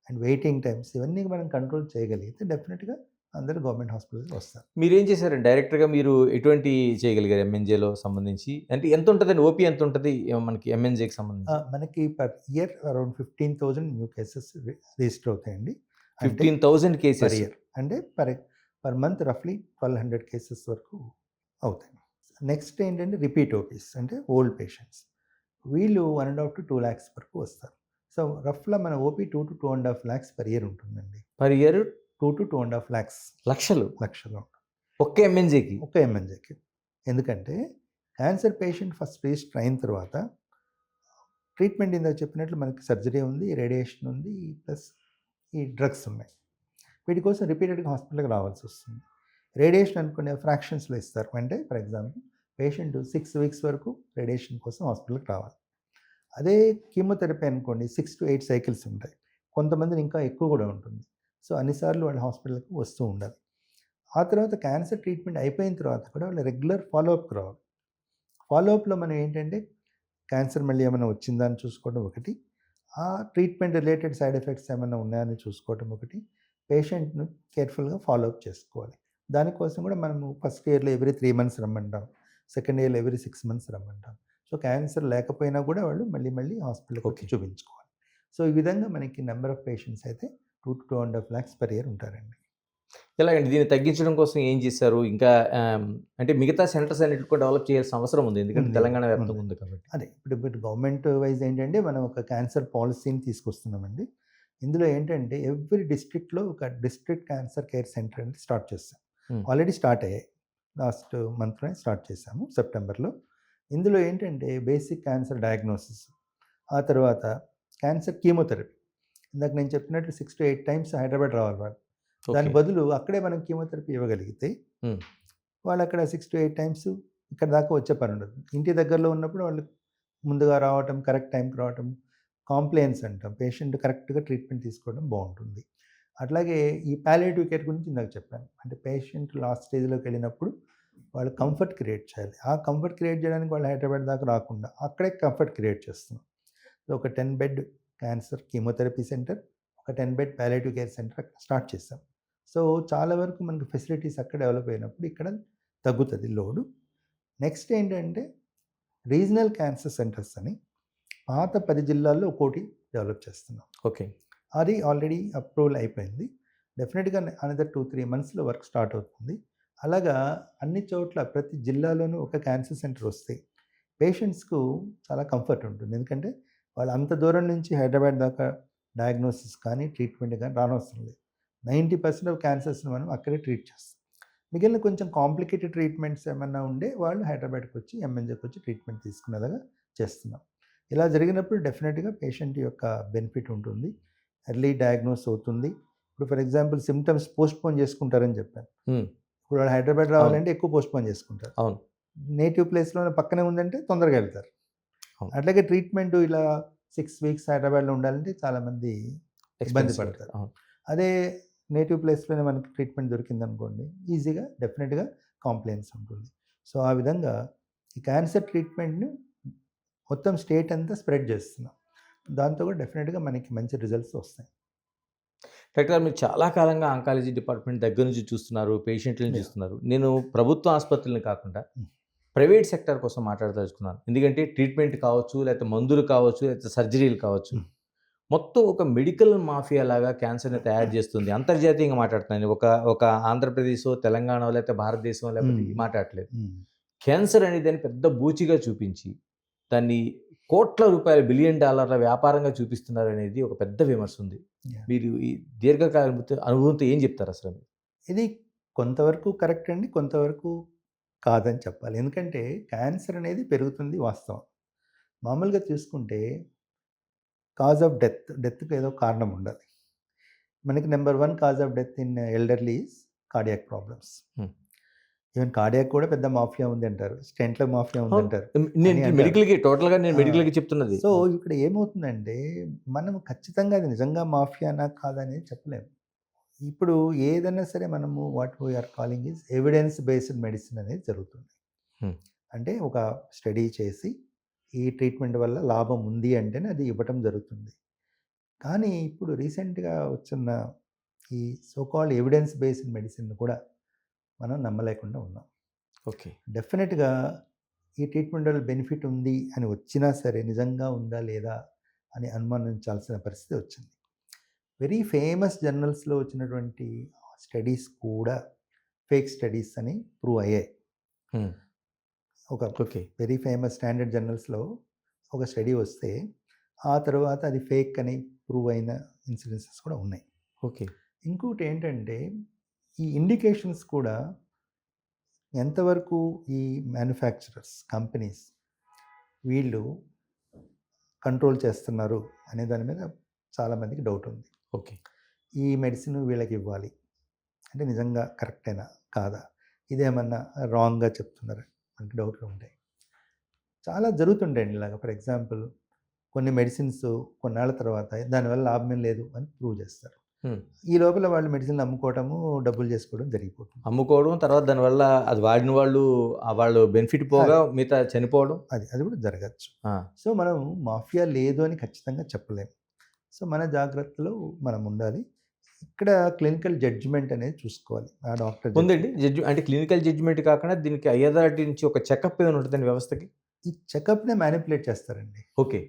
and waiting times ఇవన్నీ మనం కంట్రోల్ చేయగలిగితే డెఫినెట్గా అందరూ గవర్నమెంట్ హాస్పిటల్స్కి వస్తారు. మీరేం చేశారండి? డైరెక్టర్‌గా మీరు ఎటువంటి చేయగలిగారు ఎంఎన్‌జేలో సంబంధించి? అంటే ఎంత ఉంటదండి? ఓపీ ఎంత ఉంటది? మనకి ఎంఎన్‌జేకి సంబంధించి? మనకి per year around 15,000 new cases register అవుతాయండి. అంటే 15,000 పర్ కేసెస్. ఇయర్ అంటే పర్ మంత్ రఫ్లీ 1200 కేసెస్ వరకు అవుతాయి. నెక్స్ట్ ఏంటంటే రిపీట్ ఓపీస్ అంటే ఓల్డ్ పేషెంట్స్. వీళ్ళు 1.5 to 2 lakhs వరకు వస్తారు. సో రఫ్‌గా మన ఓపీ 2-2.5 lakhs పర్ ఇయర్ ఉంటుందండి. పర్ ఇయర్ 2-2.5 lakhs లక్షలు. లక్షలు ఒక్క ఎంఎన్‌జేకి. ఒక ఎంఎన్జేకి. ఎందుకంటే క్యాన్సర్ పేషెంట్ ఫస్ట్ రిజిస్టర్ అయిన తర్వాత ట్రీట్మెంట్ ఇందాక చెప్పినట్లు మనకి సర్జరీ ఉంది, రేడియేషన్ ఉంది, ప్లస్ ఈ డ్రగ్స్ ఉన్నాయి. వీటి కోసం రిపీటెడ్గా హాస్పిటల్కి రావాల్సి వస్తుంది. రేడియేషన్ అనుకునే ఫ్రాక్షన్స్లో ఇస్తారు. అంటే ఫర్ ఎగ్జాంపుల్ పేషెంట్ 6 weeks వరకు రేడియేషన్ కోసం హాస్పిటల్కి రావాలి. అదే కీమోథెరపీ అనుకోండి 6-8 సైకిల్స్ ఉంటాయి. కొంతమందిని ఇంకా ఎక్కువ కూడా ఉంటుంది. సో అన్నిసార్లు వాళ్ళు హాస్పిటల్కి వస్తూ ఉండాలి. ఆ తర్వాత క్యాన్సర్ ట్రీట్మెంట్ అయిపోయిన తర్వాత కూడా వాళ్ళు రెగ్యులర్ ఫాలోఅప్కి రావాలి. ఫాలోఅప్లో మనం ఏంటంటే క్యాన్సర్ మళ్ళీ ఏమైనా వచ్చిందా అని చూసుకోవడం ఒకటి, ఆ ట్రీట్మెంట్ రిలేటెడ్ సైడ్ ఎఫెక్ట్స్ ఏమైనా ఉన్నాయని చూసుకోవడం ఒకటి, పేషెంట్ను కేర్ఫుల్గా ఫాలోఅప్ చేసుకోవాలి. దానికోసం కూడా మనము ఫస్ట్ ఇయర్లో ఎవ్రీ 3 months రమ్మంటాం, సెకండ్ ఇయర్లో ఎవ్రీ 6 months రమ్మంటాం. సో క్యాన్సర్ లేకపోయినా కూడా వాళ్ళు మళ్ళీ హాస్పిటల్కి వచ్చి ఓకే. చూపించుకోవాలి. సో ఈ విధంగా మనకి నెంబర్ ఆఫ్ పేషెంట్స్ అయితే 2-2.5 lakhs పర్ ఇయర్ ఉంటారండి. ఎలాగండి? దీన్ని తగ్గించడం కోసం ఏం చేశారు? ఇంకా అంటే మిగతా సెంటర్స్ అన్నిటిని కూడా డెవలప్ చేయాల్సిన అవసరం ఉంది. ఎందుకంటే ఉంది. తెలంగాణ వ్యాప్తంగా ఉంది. ఉంది కాబట్టి. అదే ఇప్పుడు గవర్నమెంట్ వైజ్ ఏంటంటే మనం ఒక క్యాన్సర్ పాలసీని తీసుకొస్తున్నామండి. ఇందులో ఏంటంటే ఎవ్రీ డిస్ట్రిక్ట్‌లో ఒక డిస్ట్రిక్ట్ క్యాన్సర్ కేర్ సెంటర్ అనేది స్టార్ట్ చేస్తాం. హ్మ్. ఆల్రెడీ స్టార్ట్ అయ్యాయి. లాస్ట్ మంత్‌లోనే స్టార్ట్ చేశాము సెప్టెంబర్‌లో. ఇందులో ఏంటంటే బేసిక్ క్యాన్సర్ డయాగ్నోసిస్, ఆ తర్వాత క్యాన్సర్ కీమోథెరపీ. ఇందాక నేను చెప్పినట్లు 6-8 టైమ్స్ హైదరాబాద్ రావాలి వాళ్ళు. దాని ఓకే. బదులు అక్కడే మనం కీమోథెరపీ ఇవ్వగలిగితే హ్మ్. వాళ్ళు అక్కడ 6-8 టైమ్స్ ఇక్కడ దాకా వచ్చే పని ఉండదు. ఇంటి దగ్గరలో ఉన్నప్పుడు వాళ్ళు ముందుగా రావటం, కరెక్ట్ టైంకి రావటం, కాంప్లయన్స్ అంటాం. పేషెంట్ కరెక్ట్‌గా ట్రీట్మెంట్ తీసుకోవడం బావుంటుంది. అట్లాగే ఈ పాలియేటివ్ కేర్ గురించి ఇందాక చెప్పాను. అంటే పేషెంట్ లాస్ట్ స్టేజ్‌లోకి వెళ్ళినప్పుడు వాళ్ళు కంఫర్ట్ క్రియేట్ చేయాలి. ఆ కంఫర్ట్ క్రియేట్ చేయడానికి వాళ్ళు హైదరాబాద్ దాకా రాకుండా అక్కడే కంఫర్ట్ క్రియేట్ చేస్తున్నాం. సో ఒక 10 బెడ్ క్యాన్సర్ కీమోథెరపీ సెంటర్, ఒక 10 బెడ్ పాలియేటివ్ కేర్ సెంటర్ అక్కడ స్టార్ట్ చేసాం. సో చాలా వరకు మనకు ఫెసిలిటీస్ అక్కడ డెవలప్ అయినప్పుడు ఇక్కడ తగ్గుతది లోడు. నెక్స్ట్ ఏంటంటే రీజనల్ క్యాన్సర్ సెంటర్స్ అని పాత 10 జిల్లాల్లో ఒక్కోటి డెవలప్ చేస్తున్నాం. ఓకే. అది ఆల్రెడీ అప్రూవల్ అయిపోయింది. డెఫినెట్‌గా అనదర్ 2-3 monthsలో వర్క్ స్టార్ట్ అవుతుంది. అలాగా అన్ని చోట్ల ప్రతి జిల్లాలోనూ ఒక క్యాన్సర్ సెంటర్ వస్తే పేషెంట్స్‌కు చాలా కంఫర్ట్ ఉంటుంది. ఎందుకంటే వాళ్ళు అంత దూరం నుంచి హైదరాబాద్ దాకా డయాగ్నోసిస్ కానీ, ట్రీట్మెంట్ కానీ రానవసరం లేదు. 90% ఆఫ్ క్యాన్సర్స్‌ని మనం అక్కడే ట్రీట్ చేస్తాం. మిగిలిన కొంచెం కాంప్లికేటెడ్ ట్రీట్మెంట్స్ ఏమన్నా ఉండే వాళ్ళు హైదరాబాద్‌కి వచ్చి ఎంఎన్‌జేకి వచ్చి ట్రీట్మెంట్ తీసుకునేలాగా చేస్తున్నాం. ఇలా జరిగినప్పుడు డెఫినెట్‌గా పేషెంట్ యొక్క బెనిఫిట్ ఉంటుంది. ఎర్లీ డయాగ్నోస్ అవుతుంది. ఇప్పుడు ఫర్ ఎగ్జాంపుల్ సిమ్టమ్స్ పోస్ట్‌పోన్ చేసుకుంటారని చెప్పాను. హ్మ్. ఇప్పుడు వాళ్ళు హైదరాబాద్ రావాలంటే ఎక్కువ పోస్ట్‌పోన్ చేసుకుంటారు. అవును. నేటివ్ ప్లేస్‌లోనే పక్కనే ఉందంటే తొందరగా వెళ్తారు. అవును. అట్లాగే ట్రీట్మెంట్ ఇలా 6 weeks హైదరాబాద్‌లో ఉండాలంటే చాలామంది ఇబ్బంది ఎక్స్‌పెన్సివ్. పడతారు. అవును. అదే నేటివ్ ప్లేస్‌లోనే మనకి ట్రీట్మెంట్ దొరికిందనుకోండి, ఈజీగా డెఫినెట్‌గా కాంప్లయన్స్ ఉంటుంది. సో, ఆ విధంగా ఈ క్యాన్సర్ ట్రీట్మెంట్‌ని మొత్తం స్టేట్ అంతా స్ప్రెడ్ చేస్తున్నాం. దాంతో కూడా డెఫినెట్‌గా మనకి మంచి రిజల్ట్స్ వస్తాయి. డాక్టర్ గారు మీరు చాలా కాలంగా ఆంకాలజీ డిపార్ట్మెంట్ దగ్గర నుంచి చూస్తున్నారు, పేషెంట్‌లని యాహ్! చూస్తున్నారు. నేను ప్రభుత్వ ఆసుపత్రులని కాకుండా హ్మ్. ప్రైవేట్ సెక్టార్ కోసం మాట్లాడదలుచుకున్నాను. ఎందుకంటే ట్రీట్మెంట్ కావచ్చు, లేకపోతే మందులు కావచ్చు, లేకపోతే సర్జరీలు కావచ్చు. హ్మ్. మొత్తం ఒక మెడికల్ మాఫియా లాగా క్యాన్సర్‌ని తయారు చేస్తుంది. అంతర్జాతీయంగా మాట్లాడుతున్నాను. ఒక ఒక ఆంధ్రప్రదేశో, తెలంగాణో లేకపోతే భారతదేశమో లేకపోతే హ్మ్. మాట్లాడట్లేదు. హ్మ్. క్యాన్సర్ అనే దాన్ని పెద్ద బూచిగా చూపించి, దాన్ని కోట్ల రూపాయల బిలియన్ డాలర్ల వ్యాపారంగా చూపిస్తున్నారనేది ఒక పెద్ద విమర్శ ఉంది. యాహ్! మీరు ఈ దీర్ఘకాల అనుభవంతో ఏం చెప్తారసలు? ఇది కొంతవరకు కరెక్ట్ అండి. కొంతవరకు కాదని చెప్పాలి. ఎందుకంటే క్యాన్సర్ అనేది పెరుగుతుంది వాస్తవం. మామూలుగా చూసుకుంటే కాజ్ ఆఫ్ డెత్‌కి ఏదో కారణం ఉండాలి. మనకి number 1 cause of death in elderly is cardiac problems. హ్మ్. ఈవెన్ కార్డియాక్ కూడా పెద్ద మాఫియా ఉందంటారు. స్టెంట్‌ల మాఫియా అవును. ఉందంటారు నేను అని అంటారు. మెడికల్‌కి టోటల్‌గా నేను ఆ! మెడికల్‌కి చెప్తున్నది. సో, ఇక్కడ ఏమవుతుందంటే మనం ఖచ్చితంగా అది నిజంగా మాఫియానా కాదా అనేది చెప్పలేము. ఇప్పుడు ఏదైనా సరే మనము what we are calling is evidence based medicine అనేది జరుగుతుంది. హ్మ్. అంటే ఒక స్టడీ చేసి ఈ ట్రీట్మెంట్ వల్ల లాభం ఉంది అంటేనే అది ఇవ్వటం జరుగుతుంది. కానీ ఇప్పుడు రీసెంట్గా వచ్చిన ఈ సోకాల్డ్ ఎవిడెన్స్ బేస్డ్ మెడిసిన్ కూడా మనం నమ్మలేకుండా ఉన్నాం. ఓకే. డెఫినెట్గా ఈ ట్రీట్మెంట్ వల్ల బెనిఫిట్ ఉంది అని వచ్చినా సరే నిజంగా ఉందా లేదా అని అనుమానించాల్సిన పరిస్థితి వచ్చింది. వెరీ ఫేమస్ జర్నల్స్లో వచ్చినటువంటి స్టడీస్ కూడా ఫేక్ స్టడీస్ అని ప్రూవ్ అయ్యాయి. హ్మ్. ఒక ఓకే. వెరీ ఫేమస్ స్టాండర్డ్ జర్నల్స్లో ఒక స్టడీ వస్తే ఆ తర్వాత అది ఫేక్ అని ప్రూవ్ అయిన ఇన్సిడెన్సెస్ కూడా ఉన్నాయి. ఓకే. ఇంకోటి ఏంటంటే ఈ ఇండికేషన్స్ కూడా ఎంతవరకు ఈ మ్యానుఫ్యాక్చరర్స్ కంపెనీస్ వీళ్ళు కంట్రోల్ చేస్తున్నారు అనే దాని మీద చాలామందికి డౌట్ ఉంది. ఓకే. ఈ మెడిసిన్ వీళ్ళకి ఇవ్వాలి అంటే నిజంగా కరెక్టేనా కాదా, ఇదేమన్నా రాంగ్గా చెప్తున్నారు మనకి డౌట్లు ఉంటాయి. చాలా జరుగుతుంటాయండి ఇలాగ. ఫర్ ఎగ్జాంపుల్ కొన్ని మెడిసిన్స్ కొన్నాళ్ళ తర్వాత దానివల్ల లాభం లేదు అని ప్రూవ్ చేస్తారు. హ్మ్. ఈ లోపల వాళ్ళు మెడిసిన్లు అమ్ముకోవటము, డబ్బులు చేసుకోవడం జరిగిపోతుంది. అమ్ముకోవడం, తర్వాత దానివల్ల అది వాడిన వాళ్ళు బెనిఫిట్ పోగా మిగతా చనిపోవడం. అది కూడా జరగచ్చు. ఆ! సో మనం మాఫియా లేదు అని ఖచ్చితంగా చెప్పలేము. సో మన జాగ్రత్తలో మనం ఉండాలి. ఇక్కడ క్లినికల్ జడ్జిమెంట్ అనేది చూసుకోవాలి. ఆ డాక్టర్ ఉందండి. అంటే క్లినికల్ జడ్జిమెంట్ కాకుండా దీనికి అయ్యదాటి నుంచి ఒక చెకప్ ఏమైనా ఉంటుందండి వ్యవస్థకి? ఈ చెకప్‌నే మ్యానిపులేట్ చేస్తారండి. ఓకే.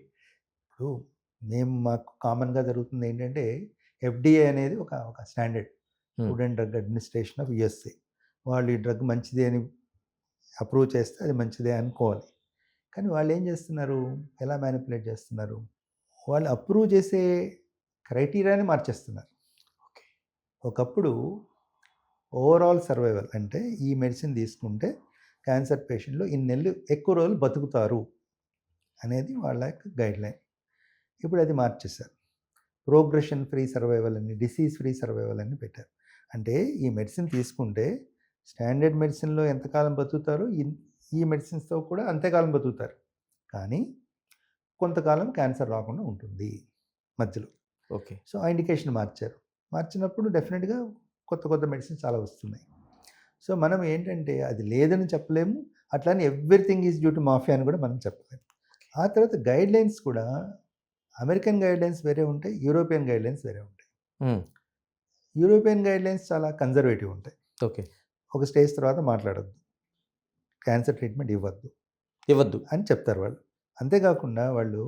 ఇప్పుడు మాకు కామన్‌గా జరుగుతుంది ఏంటంటే ఎఫ్‌డీఏ అనేది ఒక స్టాండర్డ్ హ్మ్. Food and drug administration of USA. వాళ్ళు ఈ డ్రగ్ మంచిదే అని అప్రూవ్ చేస్తే అది మంచిదే అనుకోవాలి. కానీ వాళ్ళు ఏం చేస్తున్నారు? ఎలా మ్యానిపులేట్ చేస్తున్నారు? వాళ్ళు అప్రూవ్ చేసే క్రైటీరియాని మార్చేస్తున్నారు. ఓకే. ఒకప్పుడు ఓవరాల్ సర్వైవల్ అంటే ఈ మెడిసిన్ తీసుకుంటే క్యాన్సర్ పేషెంట్‌లు ఇన్నేళ్ళు ఎక్కువ రోజులు బతుకుతారు అనేది వాళ్ళ యొక్క గైడ్‌లైన్. ఇప్పుడు అది మార్చేశారు. ప్రోగ్రెషన్ ఫ్రీ సర్వైవల్ అని, డిసీజ్ ఫ్రీ సర్వైవల్ అని పెట్టారు. అంటే ఈ మెడిసిన్ తీసుకుంటే స్టాండర్డ్ మెడిసిన్‌లో ఎంతకాలం బతుకుతారో ఈ మెడిసిన్స్‌తో కూడా అంతేకాలం బతుకుతారు. కానీ కొంతకాలం క్యాన్సర్ రాకుండా ఉంటుంది మధ్యలో. ఓకే. సో ఆ ఇండికేషన్ మార్చారు. మార్చినప్పుడు డెఫినెట్‌గా కొత్త మెడిసిన్స్ చాలా వస్తున్నాయి. సో మనం ఏంటంటే అది లేదని చెప్పలేము. అట్లానే everything is due to mafia అని కూడా మనం చెప్పలేము. ఆ తర్వాత గైడ్‌లైన్స్ కూడా అమెరికన్ గైడ్‌లైన్స్ వేరే ఉంటాయి. యూరోపియన్ గైడ్‌లైన్స్ వేరే ఉంటాయి. హ్మ్. యూరోపియన్ గైడ్‌లైన్స్ చాలా కన్జర్వేటివ్ ఉంటాయి. ఓకే. ఒక స్టేజ్ తర్వాత మాట్లాడొద్దు. క్యాన్సర్ ట్రీట్మెంట్ ఇవ్వద్దు. అని చెప్తారు వాళ్ళు. అంతేకాకుండా వాళ్ళు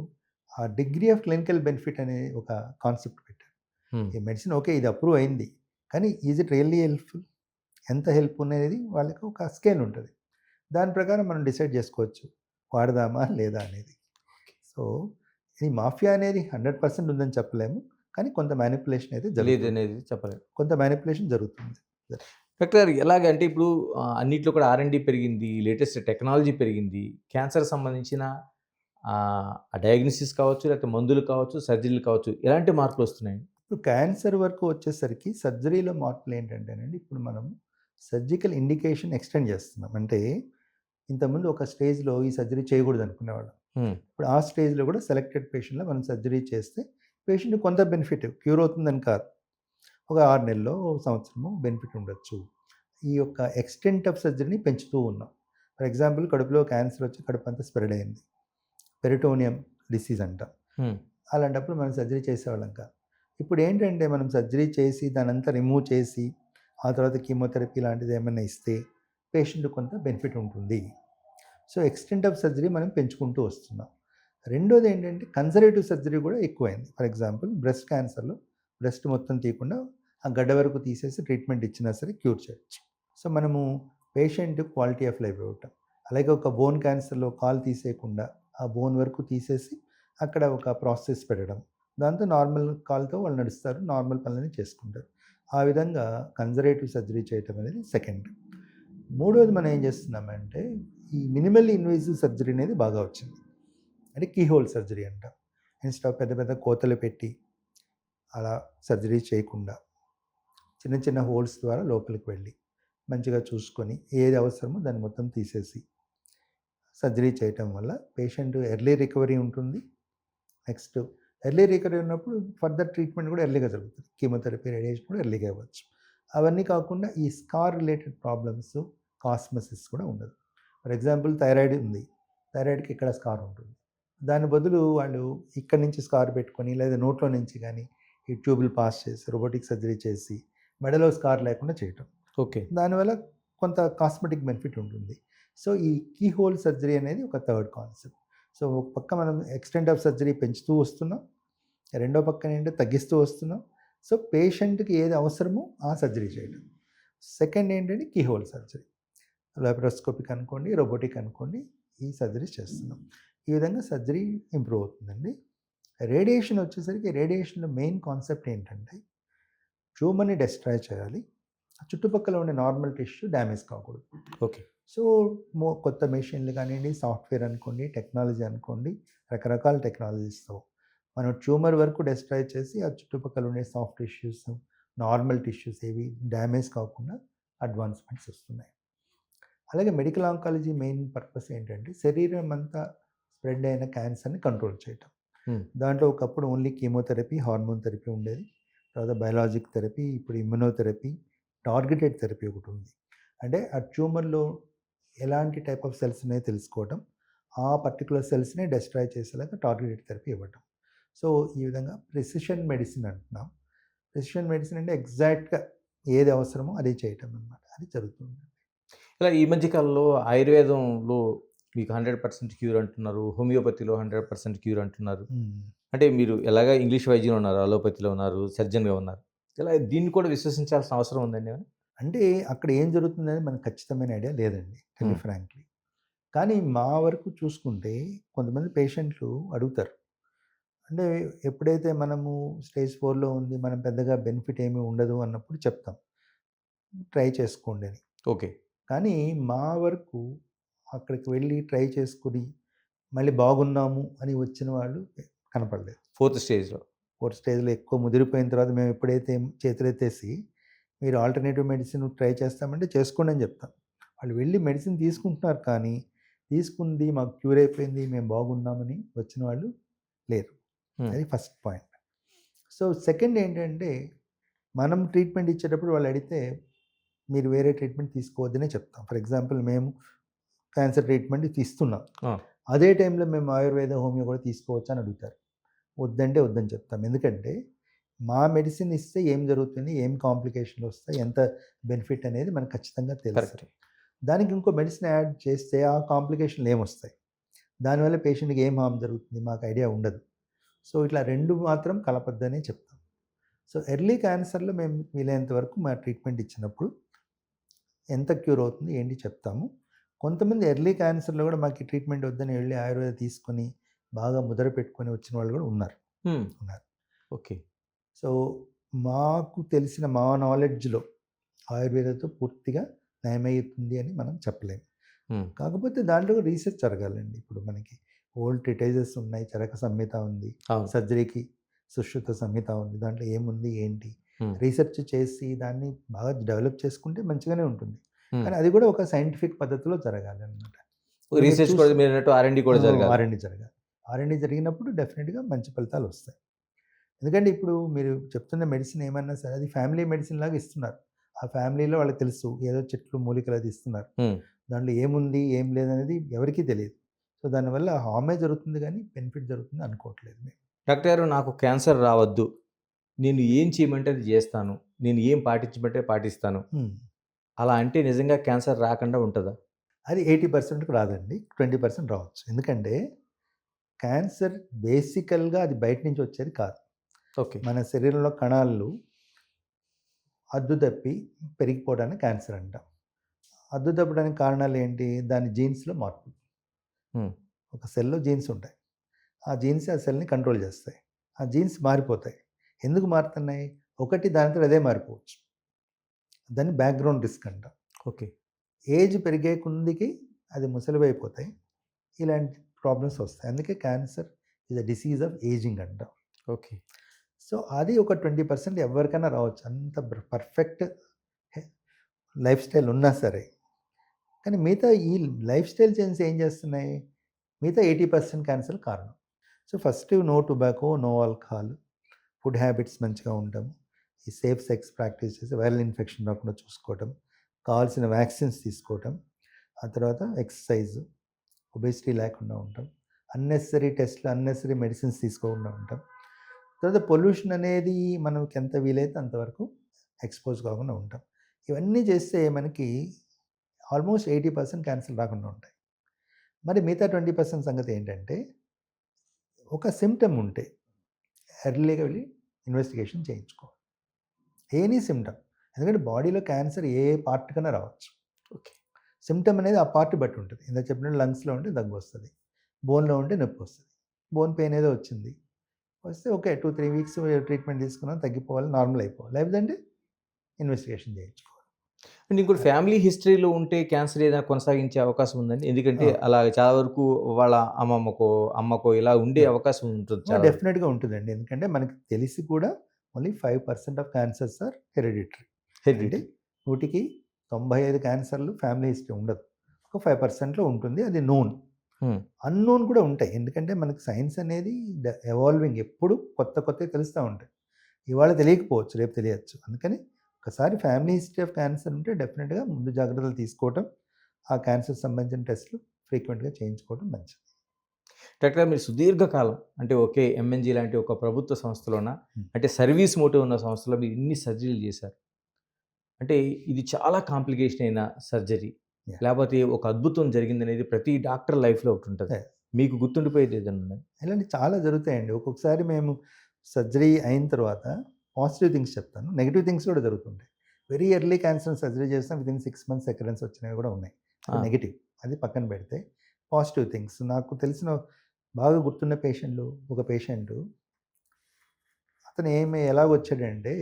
ఆ డిగ్రీ ఆఫ్ క్లినికల్ బెనిఫిట్ అనే ఒక కాన్సెప్ట్ పెట్టారు. హ్మ్. ఈ మెడిసిన్ ఓకే ఇది అప్రూవ్ అయింది. కానీ ఈజ్ ఇట్ రియల్లీ హెల్ప్‌ఫుల్? ఎంత హెల్ప్ అనేది వాళ్ళకి ఒక స్కేల్ ఉంటది. దాని ప్రకారం మనం డిసైడ్ చేసుకోవచ్చు. వాడదామా లేదా అనేది. సో ఈ మాఫియా అనేది 100% ఉందని చెప్పలేము. కానీ కొంత మ్యానిపులేషన్ అయితే జరుగుతుంది. లేదనేది చెప్పలేం. కొంత మ్యానిపులేషన్ జరుగుతుంది. డాక్టర్ గారు ఎలాగంటే ఇప్పుడు అన్నిట్లో కూడా ఆర్&డి పెరిగింది. లేటెస్ట్ టెక్నాలజీ పెరిగింది. క్యాన్సర్ సంబంధించిన డయాగ్నోసిస్ కావచ్చు, లేకపోతే మందులు కావచ్చు, సర్జరీలు కావచ్చు. ఎలాంటి మార్పులొస్తున్నాయండి? ఇప్పుడు క్యాన్సర్ వరకు వచ్చేసరికి సర్జరీలో మార్పులు ఏంటంటేనండి, ఇప్పుడు మనం సర్జికల్ ఇండికేషన్ ఎక్స్టెండ్ చేస్తున్నాం. అంటే ఇంతకుముందు ఒక స్టేజ్‌లో ఈ సర్జరీ చేయకూడదు అనుకునేవాళ్ళం. హ్మ్. ఇప్పుడు ఆ స్టేజ్‌లో కూడా సెలెక్టెడ్ పేషెంట్‌లో మనం సర్జరీ చేస్తే పేషెంట్‌కి కొంత బెనిఫిట్ క్యూర్ అవుతుందని కాదు. ఒక 6 నెలలో, సంవత్సరమో బెనిఫిట్ ఉండొచ్చు. ఈ యొక్క ఎక్స్టెంట్ ఆఫ్ సర్జరీని పెంచుతూ ఉన్నాం. ఫర్ ఎగ్జాంపుల్ కడుపులో క్యాన్సర్ వచ్చి కడుపంతా స్ప్రెడ్ అయింది. పెరిటోనియం డిసీజ్ అంటాం. హ్మ్. అలాంటప్పుడు మనం సర్జరీ చేసేవాళ్ళం కాదు. ఇప్పుడు ఏంటంటే మనం సర్జరీ చేసి దానంతా రిమూవ్ చేసి ఆ తర్వాత కీమోథెరపీ లాంటిది ఏమైనా ఇస్తే పేషెంట్ కొంత బెనిఫిట్ ఉంటుంది. సో ఎక్స్టెంట్ ఆఫ్ సర్జరీ మనం పెంచుకుంటూ వస్తున్నాం. రెండోది ఏంటంటే కన్జర్వేటివ్ సర్జరీ కూడా ఎక్కువైంది. ఫర్ ఎగ్జాంపుల్ బ్రెస్ట్ క్యాన్సర్‌లో బ్రెస్ట్ మొత్తం తీయకుండా ఆ గడ్డ వరకు తీసేసి ట్రీట్మెంట్ ఇచ్చినా సరే క్యూర్ చేయొచ్చు. సో మనము పేషెంట్ క్వాలిటీ ఆఫ్ లైఫ్ ఇవ్వటం. అలాగే ఒక బోన్ క్యాన్సర్‌లో కాలు తీసేయకుండా ఆ బోన్ వరకు తీసేసి అక్కడ ఒక ప్రాసెస్ పెట్టడం. దాంతో నార్మల్ కాలుతో వాళ్ళు నడుస్తారు. నార్మల్ పనులన్నీ చేసుకుంటారు. ఆ విధంగా కన్జర్వేటివ్ సర్జరీ చేయటం అనేది సెకండ్. మూడోది మనం ఏం చేస్తున్నామంటే ఈ మినిమల్లీ ఇన్వేసివ్ సర్జరీ అనేది బాగా వచ్చింది. అంటే కీహోల్ సర్జరీ అంటాం. ఇన్‌స్టెడ్ ఆఫ్ పెద్ద కోతలు పెట్టి అలా సర్జరీ చేయకుండా చిన్న హోల్స్ ద్వారా లోపలికి వెళ్ళి మంచిగా చూసుకొని ఏది అవసరమో దాన్ని మొత్తం తీసేసి సర్జరీ చేయటం వల్ల పేషెంట్ ఎర్లీ రికవరీ ఉంటుంది. నెక్స్ట్ ఎర్లీ రికవరీ ఉన్నప్పుడు ఫర్దర్ ట్రీట్మెంట్ కూడా ఎర్లీగా జరుగుతుంది. కీమోథెరపీ, రేడియేషన్ కూడా ఎర్లీగా ఇవ్వచ్చు. అవన్నీ కాకుండా ఈ స్కార్ రిలేటెడ్ ప్రాబ్లమ్స్, కాస్మెసిస్ కూడా ఉండదు. ఫర్ ఎగ్జాంపుల్ థైరాయిడ్ ఉంది. థైరాయిడ్‌కి ఇక్కడ స్కార్ ఉంటుంది. దాని బదులు వాళ్ళు ఇక్కడి నుంచి స్కార్ పెట్టుకొని లేదా నోట్లో నుంచి కానీ ఈ ట్యూబులు పాస్ చేసి రోబోటిక్ సర్జరీ చేసి మెడలో స్కార్ లేకుండా చేయటం. ఓకే. దానివల్ల కొంత కాస్మెటిక్ బెనిఫిట్ ఉంటుంది. సో ఈ కీ హోల్ సర్జరీ అనేది ఒక థర్డ్ కాన్సెప్ట్. సో ఒక పక్క మనం ఎక్స్టెంట్ ఆఫ్ సర్జరీ పెంచుతూ వస్తున్నాం, రెండో పక్కన ఏంటంటే తగ్గిస్తూ వస్తున్నాం. సో పేషెంట్కి ఏది అవసరమో ఆ సర్జరీ చేయడం. సెకండ్ ఏంటంటే కీ హోల్ సర్జరీ, లాప్రోస్కోపిక్ అనుకోండి, రోబోటిక్ అనుకోండి, ఈ సర్జరీస్ చేస్తున్నాం. ఈ విధంగా సర్జరీ ఇంప్రూవ్ అవుతుందండి. రేడియేషన్ వచ్చేసరికి రేడియేషన్లో మెయిన్ కాన్సెప్ట్ ఏంటంటే ట్యూమర్ని డెస్ట్రాయ్ చేయాలి, చుట్టుపక్కల ఉండే నార్మల్ టిష్యూ డ్యామేజ్ కాకూడదు. ఓకే. సో కొత్త మెషిన్లు కానివ్వండి, సాఫ్ట్వేర్ అనుకోండి, టెక్నాలజీ అనుకోండి, రకరకాల టెక్నాలజీస్తో మనం ట్యూమర్ వరకు డెస్ట్రాయ్ చేసి ఆ చుట్టుపక్కల ఉండే సాఫ్ట్ టిష్యూస్, నార్మల్ టిష్యూస్ ఏవి డ్యామేజ్ కాకుండా అడ్వాన్స్మెంట్స్ వస్తున్నాయి. అలాగే మెడికల్ ఆంకాలజీ మెయిన్ పర్పస్ ఏంటంటే శరీరం అంతా స్ప్రెడ్ అయిన క్యాన్సర్ని కంట్రోల్ చేయటం. దాంట్లో ఒకప్పుడు ఓన్లీ కీమోథెరపీ, హార్మోన్ థెరపీ ఉండేది. తర్వాత బయాలజిక్ థెరపీ, ఇప్పుడు ఇమ్యునోథెరపీ, టార్గెటెడ్ థెరపీ ఒకటి ఉంది. అంటే ఆ ట్యూమర్లో ఎలాంటి టైప్ ఆఫ్ సెల్స్ ఉన్నాయో తెలుసుకోవడం, ఆ పర్టికులర్ సెల్స్ని డెస్ట్రాయ్ చేసేలాగా టార్గెటెడ్ థెరపీ ఇవ్వటం. సో ఈ విధంగా ప్రిసిషన్ మెడిసిన్ అంటున్నాం. ప్రిసిషన్ మెడిసిన్ అంటే ఎగ్జాక్ట్గా ఏది అవసరమో అది చేయటం అనమాట. అది జరుగుతుంది. ఇలా ఈ మధ్య కాలంలో ఆయుర్వేదంలో మీకు 100% క్యూర్ అంటున్నారు, హోమియోపతిలో 100% క్యూర్ అంటున్నారు. అంటే మీరు ఎలాగా ఇంగ్లీష్ వైద్యంలో ఉన్నారు, అలోపతిలో ఉన్నారు, సర్జన్గా ఉన్నారు. ఇలా దీన్ని కూడా విశ్వసించాల్సిన అవసరం ఉందండి ఏమైనా? అంటే అక్కడ ఏం జరుగుతుందని మనకు ఖచ్చితమైన ఐడియా లేదండి, టెల్ ఫ్రాంక్లీ. కానీ మా వరకు చూసుకుంటే కొంతమంది పేషెంట్లు అడుగుతారు, అంటే ఎప్పుడైతే మనము స్టేజ్ 4లో ఉంది, మనం పెద్దగా బెనిఫిట్ ఏమీ ఉండదు అన్నప్పుడు చెప్తాం ట్రై చేసుకోండి అని. ఓకే. కానీ మా వరకు అక్కడికి వెళ్ళి ట్రై చేసుకుని మళ్ళీ బాగున్నాము అని వచ్చిన వాళ్ళు కనపడలేదు. 4th స్టేజ్లో. 4th స్టేజ్లో ఎక్కువ ముదిరిపోయిన తర్వాత మేము ఎప్పుడైతే చేతులెత్తేసి మీరు ఆల్టర్నేటివ్ మెడిసిన్ ట్రై చేస్తామంటే చేసుకోండి అని చెప్తాం. వాళ్ళు వెళ్ళి మెడిసిన్ తీసుకుంటున్నారు, కానీ తీసుకుంది మాకు క్యూర్ అయిపోయింది, మేము బాగున్నామని వచ్చిన వాళ్ళు లేరు. అది ఫస్ట్ పాయింట్. సో సెకండ్ ఏంటంటే మనం ట్రీట్మెంట్ ఇచ్చేటప్పుడు వాళ్ళు అడిగితే మీరు వేరే ట్రీట్మెంట్ తీసుకోవద్దనే చెప్తాం. ఫర్ ఎగ్జాంపుల్ మేము క్యాన్సర్ ట్రీట్మెంట్ తీస్తున్నాం, అదే టైంలో మేము ఆయుర్వేద, హోమియో కూడా తీసుకోవచ్చు అని అడుగుతారు. వద్దంటే వద్దని చెప్తాం. ఎందుకంటే మా మెడిసిన్ ఇస్తే ఏం జరుగుతుంది, ఏం కాంప్లికేషన్లు వస్తాయి, ఎంత బెనిఫిట్ అనేది మనకు ఖచ్చితంగా తెలుసు. దానికి ఇంకో మెడిసిన్ యాడ్ చేస్తే ఆ కాంప్లికేషన్లు ఏమొస్తాయి, దానివల్ల పేషెంట్కి ఏం హామ్ జరుగుతుంది మాకు ఐడియా ఉండదు. సో ఇట్లా రెండు మాత్రం కలపద్దనే చెప్తాం. సో ఎర్లీ క్యాన్సర్లో మేము వీలైనంత వరకు మా ట్రీట్మెంట్ ఇచ్చినప్పుడు ఎంత క్యూర్ అవుతుంది ఏంటి చెప్తాము. కొంతమంది ఎర్లీ క్యాన్సర్లో కూడా మాకు ట్రీట్మెంట్ వద్దని వెళ్ళి ఆయుర్వేద తీసుకొని బాగా ముద్ర పెట్టుకొని వచ్చిన వాళ్ళు కూడా ఉన్నారు. ఓకే. సో మాకు తెలిసిన మా నాలెడ్జ్లో ఆయుర్వేదంతో పూర్తిగా నయమవుతుంది అని మనం చెప్పలేము. కాకపోతే దాంట్లో రీసెర్చ్ జరగాలండి. ఇప్పుడు మనకి ఓల్డ్ ట్రిటైజెస్ ఉన్నాయి, చరక సంహిత ఉంది, సర్జరీకి సుశ్రుత సంహిత ఉంది, దాంట్లో ఏముంది ఏంటి రీసెర్చ్ చేసి దాన్ని బాగా డెవలప్ చేసుకుంటే మంచిగానే ఉంటుంది. కానీ అది కూడా ఒక సైంటిఫిక్ పద్ధతిలో జరగాలి అనమాట. రీసెర్చ్ కూడా మీరు అన్నట్టు R&D కూడా జరగాలి. R&D జరిగినప్పుడు డెఫినెట్గా మంచి ఫలితాలు వస్తాయి. ఎందుకంటే ఇప్పుడు మీరు చెప్తున్న మెడిసిన్ ఏమన్నా సరే అది ఫ్యామిలీ మెడిసిన్ లాగా ఇస్తున్నారు. ఆ ఫ్యామిలీలో వాళ్ళకి తెలుసు ఏదో చెట్లు మూలికలు అది ఇస్తున్నారు, దాంట్లో ఏముంది ఏం లేదనేది ఎవరికీ తెలియదు. సో దానివల్ల హామే జరుగుతుంది కానీ బెనిఫిట్ జరుగుతుంది అనుకోవట్లేదు మేము. డాక్టర్ గారు, నాకు క్యాన్సర్ రావద్దు, నేను ఏం చేయమంటే అది చేస్తాను, నేను ఏం పాటించమంటే పాటిస్తాను, అలా అంటే నిజంగా క్యాన్సర్ రాకుండా ఉంటుందా? అది 80%కు రాదండి, 20% రావచ్చు. ఎందుకంటే క్యాన్సర్ బేసికల్గా అది బయట నుంచి వచ్చేది కాదు. ఓకే. మన శరీరంలో కణాలు అద్దు తప్పి పెరిగిపోవడానికి క్యాన్సర్ అంటాం. అద్దు తప్పడానికి కారణాలు ఏంటి, దాని జీన్స్లో మార్పు. ఒక సెల్లో జీన్స్ ఉంటాయి, ఆ జీన్స్ ఆ సెల్ని కంట్రోల్ చేస్తాయి. ఆ జీన్స్ మారిపోతాయి. ఎందుకు మారుతున్నాయి, ఒకటి దానితో అదే మారిపోవచ్చు, దాన్ని బ్యాక్గ్రౌండ్ రిస్క్ అంటాం. ఓకే. ఏజ్ పెరిగే కొందికి అది ముసలివైపోతాయి, ఇలాంటి ప్రాబ్లమ్స్ వస్తాయి. అందుకే cancer is a disease of ageing అంటాం. ఓకే. సో అది ఒక 20% ఎవరికైనా రావచ్చు, అంత పర్ఫెక్ట్ లైఫ్ స్టైల్ ఉన్నా సరే. కానీ మిగతా ఈ లైఫ్ స్టైల్ చేంజ్ ఏం చేస్తున్నాయి, మిగతా 80% క్యాన్సర్ కారణం. So first no tobacco, no alcohol, food habits మంచిగా ఉండటం, ఈ సేఫ్ సెక్స్ ప్రాక్టీస్ చేసి వైరల్ ఇన్ఫెక్షన్ రాకుండా చూసుకోవటం, కావాల్సిన వ్యాక్సిన్స్ తీసుకోవటం, ఆ తర్వాత ఎక్సర్సైజ్, ఒబేసిటీ లేకుండా ఉండటం, అన్నెసరీ టెస్ట్లు, అన్నెసరీ మెడిసిన్స్ తీసుకోకుండా ఉంటాం. తర్వాత పొల్యూషన్ అనేది మనకి ఎంత వీలైతే అంతవరకు ఎక్స్పోజ్ కాకుండా ఉంటాం. ఇవన్నీ చేస్తే మనకి ఆల్మోస్ట్ 80% క్యాన్సర్ రాకుండా ఉంటాయి. మరి మిగతా 20% సంగతి ఏంటంటే, ఒక సిమ్టమ్ ఉంటే ఎర్లీగా వెళ్ళి ఇన్వెస్టిగేషన్ చేయించుకోవాలి. Any symptom. ఎందుకంటే బాడీలో క్యాన్సర్ ఏ పార్ట్ కన్నా రావచ్చు. ఓకే. సిమ్టమ్ అనేది ఆ పార్ట్ బట్టి ఉంటుంది. ఇందాక చెప్పినట్టు లంగ్స్లో ఉంటే దగ్గు వస్తుంది, బోన్లో ఉంటే నొప్పి వస్తుంది. బోన్ పెయిన్ ఏదో వచ్చింది, వస్తే ఓకే 2-3 వీక్స్ ట్రీట్మెంట్ తీసుకున్నాం, తగ్గిపోవాలి, నార్మల్ అయిపోవాలి. లేదంటే ఇన్వెస్టిగేషన్ చేయించుకోవాలి. అంటే ఇంకోటి ఫ్యామిలీ హిస్టరీలో ఉంటే క్యాన్సర్ ఏదైనా కొనసాగించే అవకాశం ఉందండి? ఎందుకంటే అలా చాలా వరకు వాళ్ళ అమ్మకో ఇలా ఉండే అవకాశం ఉంటుంది చాలా వరకు. డెఫినెట్గా ఉంటుందండి. ఎందుకంటే మనకి తెలిసి కూడా only 5% of cancers are hereditary. అంటే 100కి 95 క్యాన్సర్లు ఫ్యామిలీ హిస్టరీ ఉండదు. ఒక 5%లో ఉంటుంది. అది నోన్. అన్నోన్ కూడా ఉంటాయి. ఎందుకంటే మనకి సైన్స్ అనేది ఎవాల్వింగ్, ఎప్పుడు కొత్తవి తెలుస్తూ ఉంటాయి. ఇవాళ తెలియకపోవచ్చు, రేపు తెలియచ్చు. అందుకని ఒకసారి ఫ్యామిలీ హిస్టరీ ఆఫ్ క్యాన్సర్ ఉంటే డెఫినెట్గా ముందు జాగ్రత్తలు తీసుకోవటం, ఆ క్యాన్సర్ సంబంధించిన టెస్టులు ఫ్రీక్వెంట్గా చేయించుకోవడం మంచిది. డాక్టర్ మీరు సుదీర్ఘకాలం అంటే ఒకే ఎంఎన్జీ లాంటి ఒక ప్రభుత్వ సంస్థలోన అంటే సర్వీస్ మోటివ్ ఉన్న సంస్థలో మీరు ఇన్ని సర్జరీలు చేశారు. అంటే ఇది చాలా కాంప్లికేషన్ అయిన సర్జరీ, లేకపోతే ఒక అద్భుతం జరిగిందనేది ప్రతి డాక్టర్ లైఫ్లో ఒకటి ఉంటుంది. మీకు గుర్తుండిపోయేది ఏదైనా ఉందా? ఇలాంటి చాలా జరుగుతాయండి. ఒక్కొక్కసారి మేము సర్జరీ అయిన తర్వాత పాజిటివ్ థింగ్స్ చెప్తాను, నెగిటివ్ థింగ్స్ కూడా జరుగుతుంటాయి. వెరీ ఎర్లీ క్యాన్సర్ సర్జరీ చేస్తాం, వితిన్ 6 months ఎక్కడెన్స్ వచ్చినవి కూడా ఉన్నాయి. నెగిటివ్ అది పక్కన పెడితే పాజిటివ్ థింగ్స్ నాకు తెలిసిన బాగా గుర్తున్న ఒక పేషెంట్ అతను ఎలాగ వచ్చాడంటే,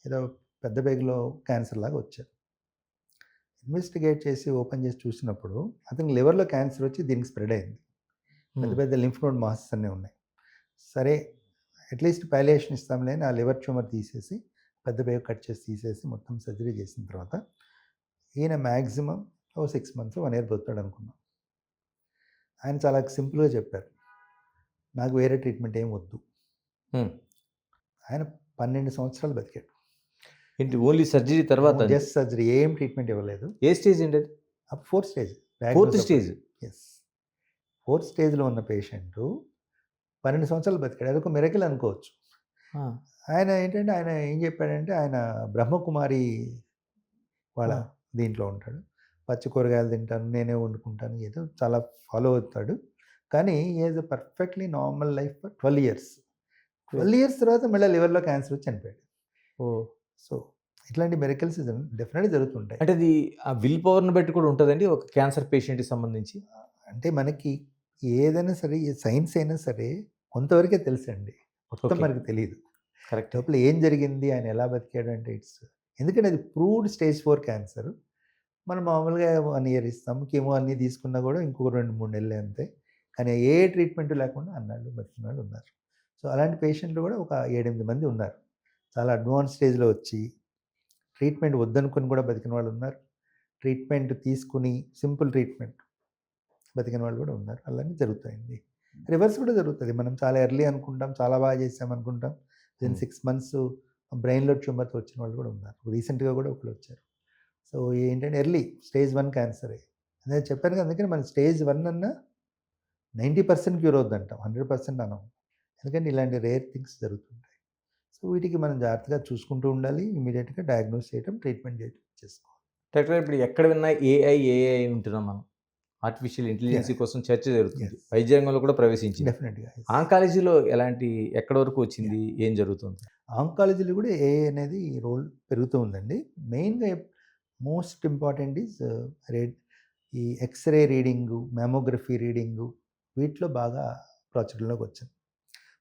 ఏదో పెద్ద బేగులో క్యాన్సర్ లాగా వచ్చాడు. ఇన్వెస్టిగేట్ చేసి ఓపెన్ చేసి చూసినప్పుడు అతనికి లివర్లో క్యాన్సర్ వచ్చి దీనికి స్ప్రెడ్ అయింది. పెద్ద పెద్ద లింఫ్ నోడ్ మాసెస్ అన్నీ ఉన్నాయి. సరే అట్లీస్ట్ పాలియేషన్ ఇస్తాంలే అని ఆ లివర్ ట్యూమర్ తీసేసి, పెద్ద బేగు కట్ చేసి తీసేసి మొత్తం సర్జరీ చేసిన తర్వాత ఈయన మ్యాక్సిమం 6 months 1 year బతుకుతాడు అనుకున్నాం. ఆయన చాలా సింపుల్గా చెప్పారు, నాకు వేరే ట్రీట్మెంట్ ఏం వద్దు. ఆయన 12 సంవత్సరాలు బతికాడు. ఏంటి ఓన్లీ సర్జరీ తర్వాత? జస్ట్ సర్జరీ, ఏం ట్రీట్మెంట్ ఇవ్వలేదు. ఏ స్టేజ్ ఏంటి అది? 4th stage. 4th stage. Yes, 4th stageలో ఉన్న పేషెంట్ 12 సంవత్సరాలు బతికాడు. అదొక మిరకిల్ అనుకోవచ్చు. ఆయన ఏంటంటే, ఆయన ఏం చెప్పాడంటే, ఆయన బ్రహ్మకుమారి వాళ్ళ దీంట్లో ఉంటాడు. పచ్చి కూరగాయలు తింటాను, నేనే వండుకుంటాను, ఏదో చాలా ఫాలో అవుతాడు. కానీ is a perfectly normal life for 12 years. 12 years తర్వాత మళ్ళీ లివర్లో క్యాన్సర్ వచ్చి చనిపోయాడు. సో ఇట్లాంటి మెరికల్స్ డెఫినెట్గా జరుగుతుంటాయి. అంటే అది ఆ విల్ పవర్ని బట్టి కూడా ఉంటుందండి ఒక క్యాన్సర్ పేషెంట్కి సంబంధించి. అంటే మనకి ఏదైనా సరే, సైన్స్ అయినా సరే కొంతవరకే తెలుసండి, మొత్తం మనకి తెలియదు. కరెక్ట్. లోపల ఏం జరిగింది, ఆయన ఎలా బతికాడు అంటే ఎందుకంటే అది ప్రూవ్డ్ స్టేజ్ 4 క్యాన్సర్. మనం మామూలుగా 1 year ఇస్తాం, కీమో అన్నీ తీసుకున్నా కూడా ఇంకొక 2-3 నెలలే అంతే. కానీ ఏ ట్రీట్మెంట్ లేకుండా అన్నాళ్ళు బతికిన వాళ్ళు ఉన్నారు. సో అలాంటి పేషెంట్లు కూడా ఒక 7-8 మంది ఉన్నారు. చాలా అడ్వాన్స్ స్టేజ్లో వచ్చి ట్రీట్మెంట్ వద్దనుకుని కూడా బతికిన వాళ్ళు ఉన్నారు. ట్రీట్మెంట్ తీసుకుని సింపుల్ ట్రీట్మెంట్ బతికిన వాళ్ళు కూడా ఉన్నారు. అలానే జరుగుతాయండి. రివర్స్ కూడా జరుగుతుంది. మనం చాలా ఎర్లీ అనుకుంటాం, చాలా బాగా చేసాం అనుకుంటాం, వితిన్ 6 months బ్రెయిన్లో ట్యూమర్తో వచ్చిన వాళ్ళు కూడా ఉన్నారు. రీసెంట్గా కూడా ఒకళ్ళు వచ్చారు. సో ఏంటంటే ఎర్లీ స్టేజ్ 1 క్యాన్సరే. అదే చెప్పాను కదా, అందుకని మనం స్టేజ్ 1 అన్నా 90% క్యూర్ అవుద్దంటాం, 100% అనం. ఎందుకంటే ఇలాంటి రేర్ థింగ్స్ జరుగుతుంటాయి. సో వీటికి మనం జాగ్రత్తగా చూసుకుంటూ ఉండాలి. ఇమీడియట్గా డయాగ్నోస్ చేయడం, ట్రీట్మెంట్ చేసుకోవాలి. డాక్టర్ ఇప్పుడు ఎక్కడ విన్నా ఏఐ ఉంటున్నాం మనం. ఆర్టిఫిషియల్ ఇంటెలిజెన్సీ కోసం చర్చ జరుగుతుంది. వైద్య రంగంలో కూడా ప్రవేశించింది. డెఫినెట్గా. ఆంకాలజీలో ఎక్కడి వరకు వచ్చింది, ఏం జరుగుతుంది? ఆంకాలజీలో కూడా ఏఐ అనేది రోల్ పెరుగుతూ ఉందండి. మెయిన్గా మోస్ట్ ఇంపార్టెంట్ ఈజ్ ఈ ఎక్స్రే రీడింగు, మ్యామోగ్రఫీ రీడింగు, వీటిలో బాగా ప్రాచుర్యంలోకి వచ్చింది.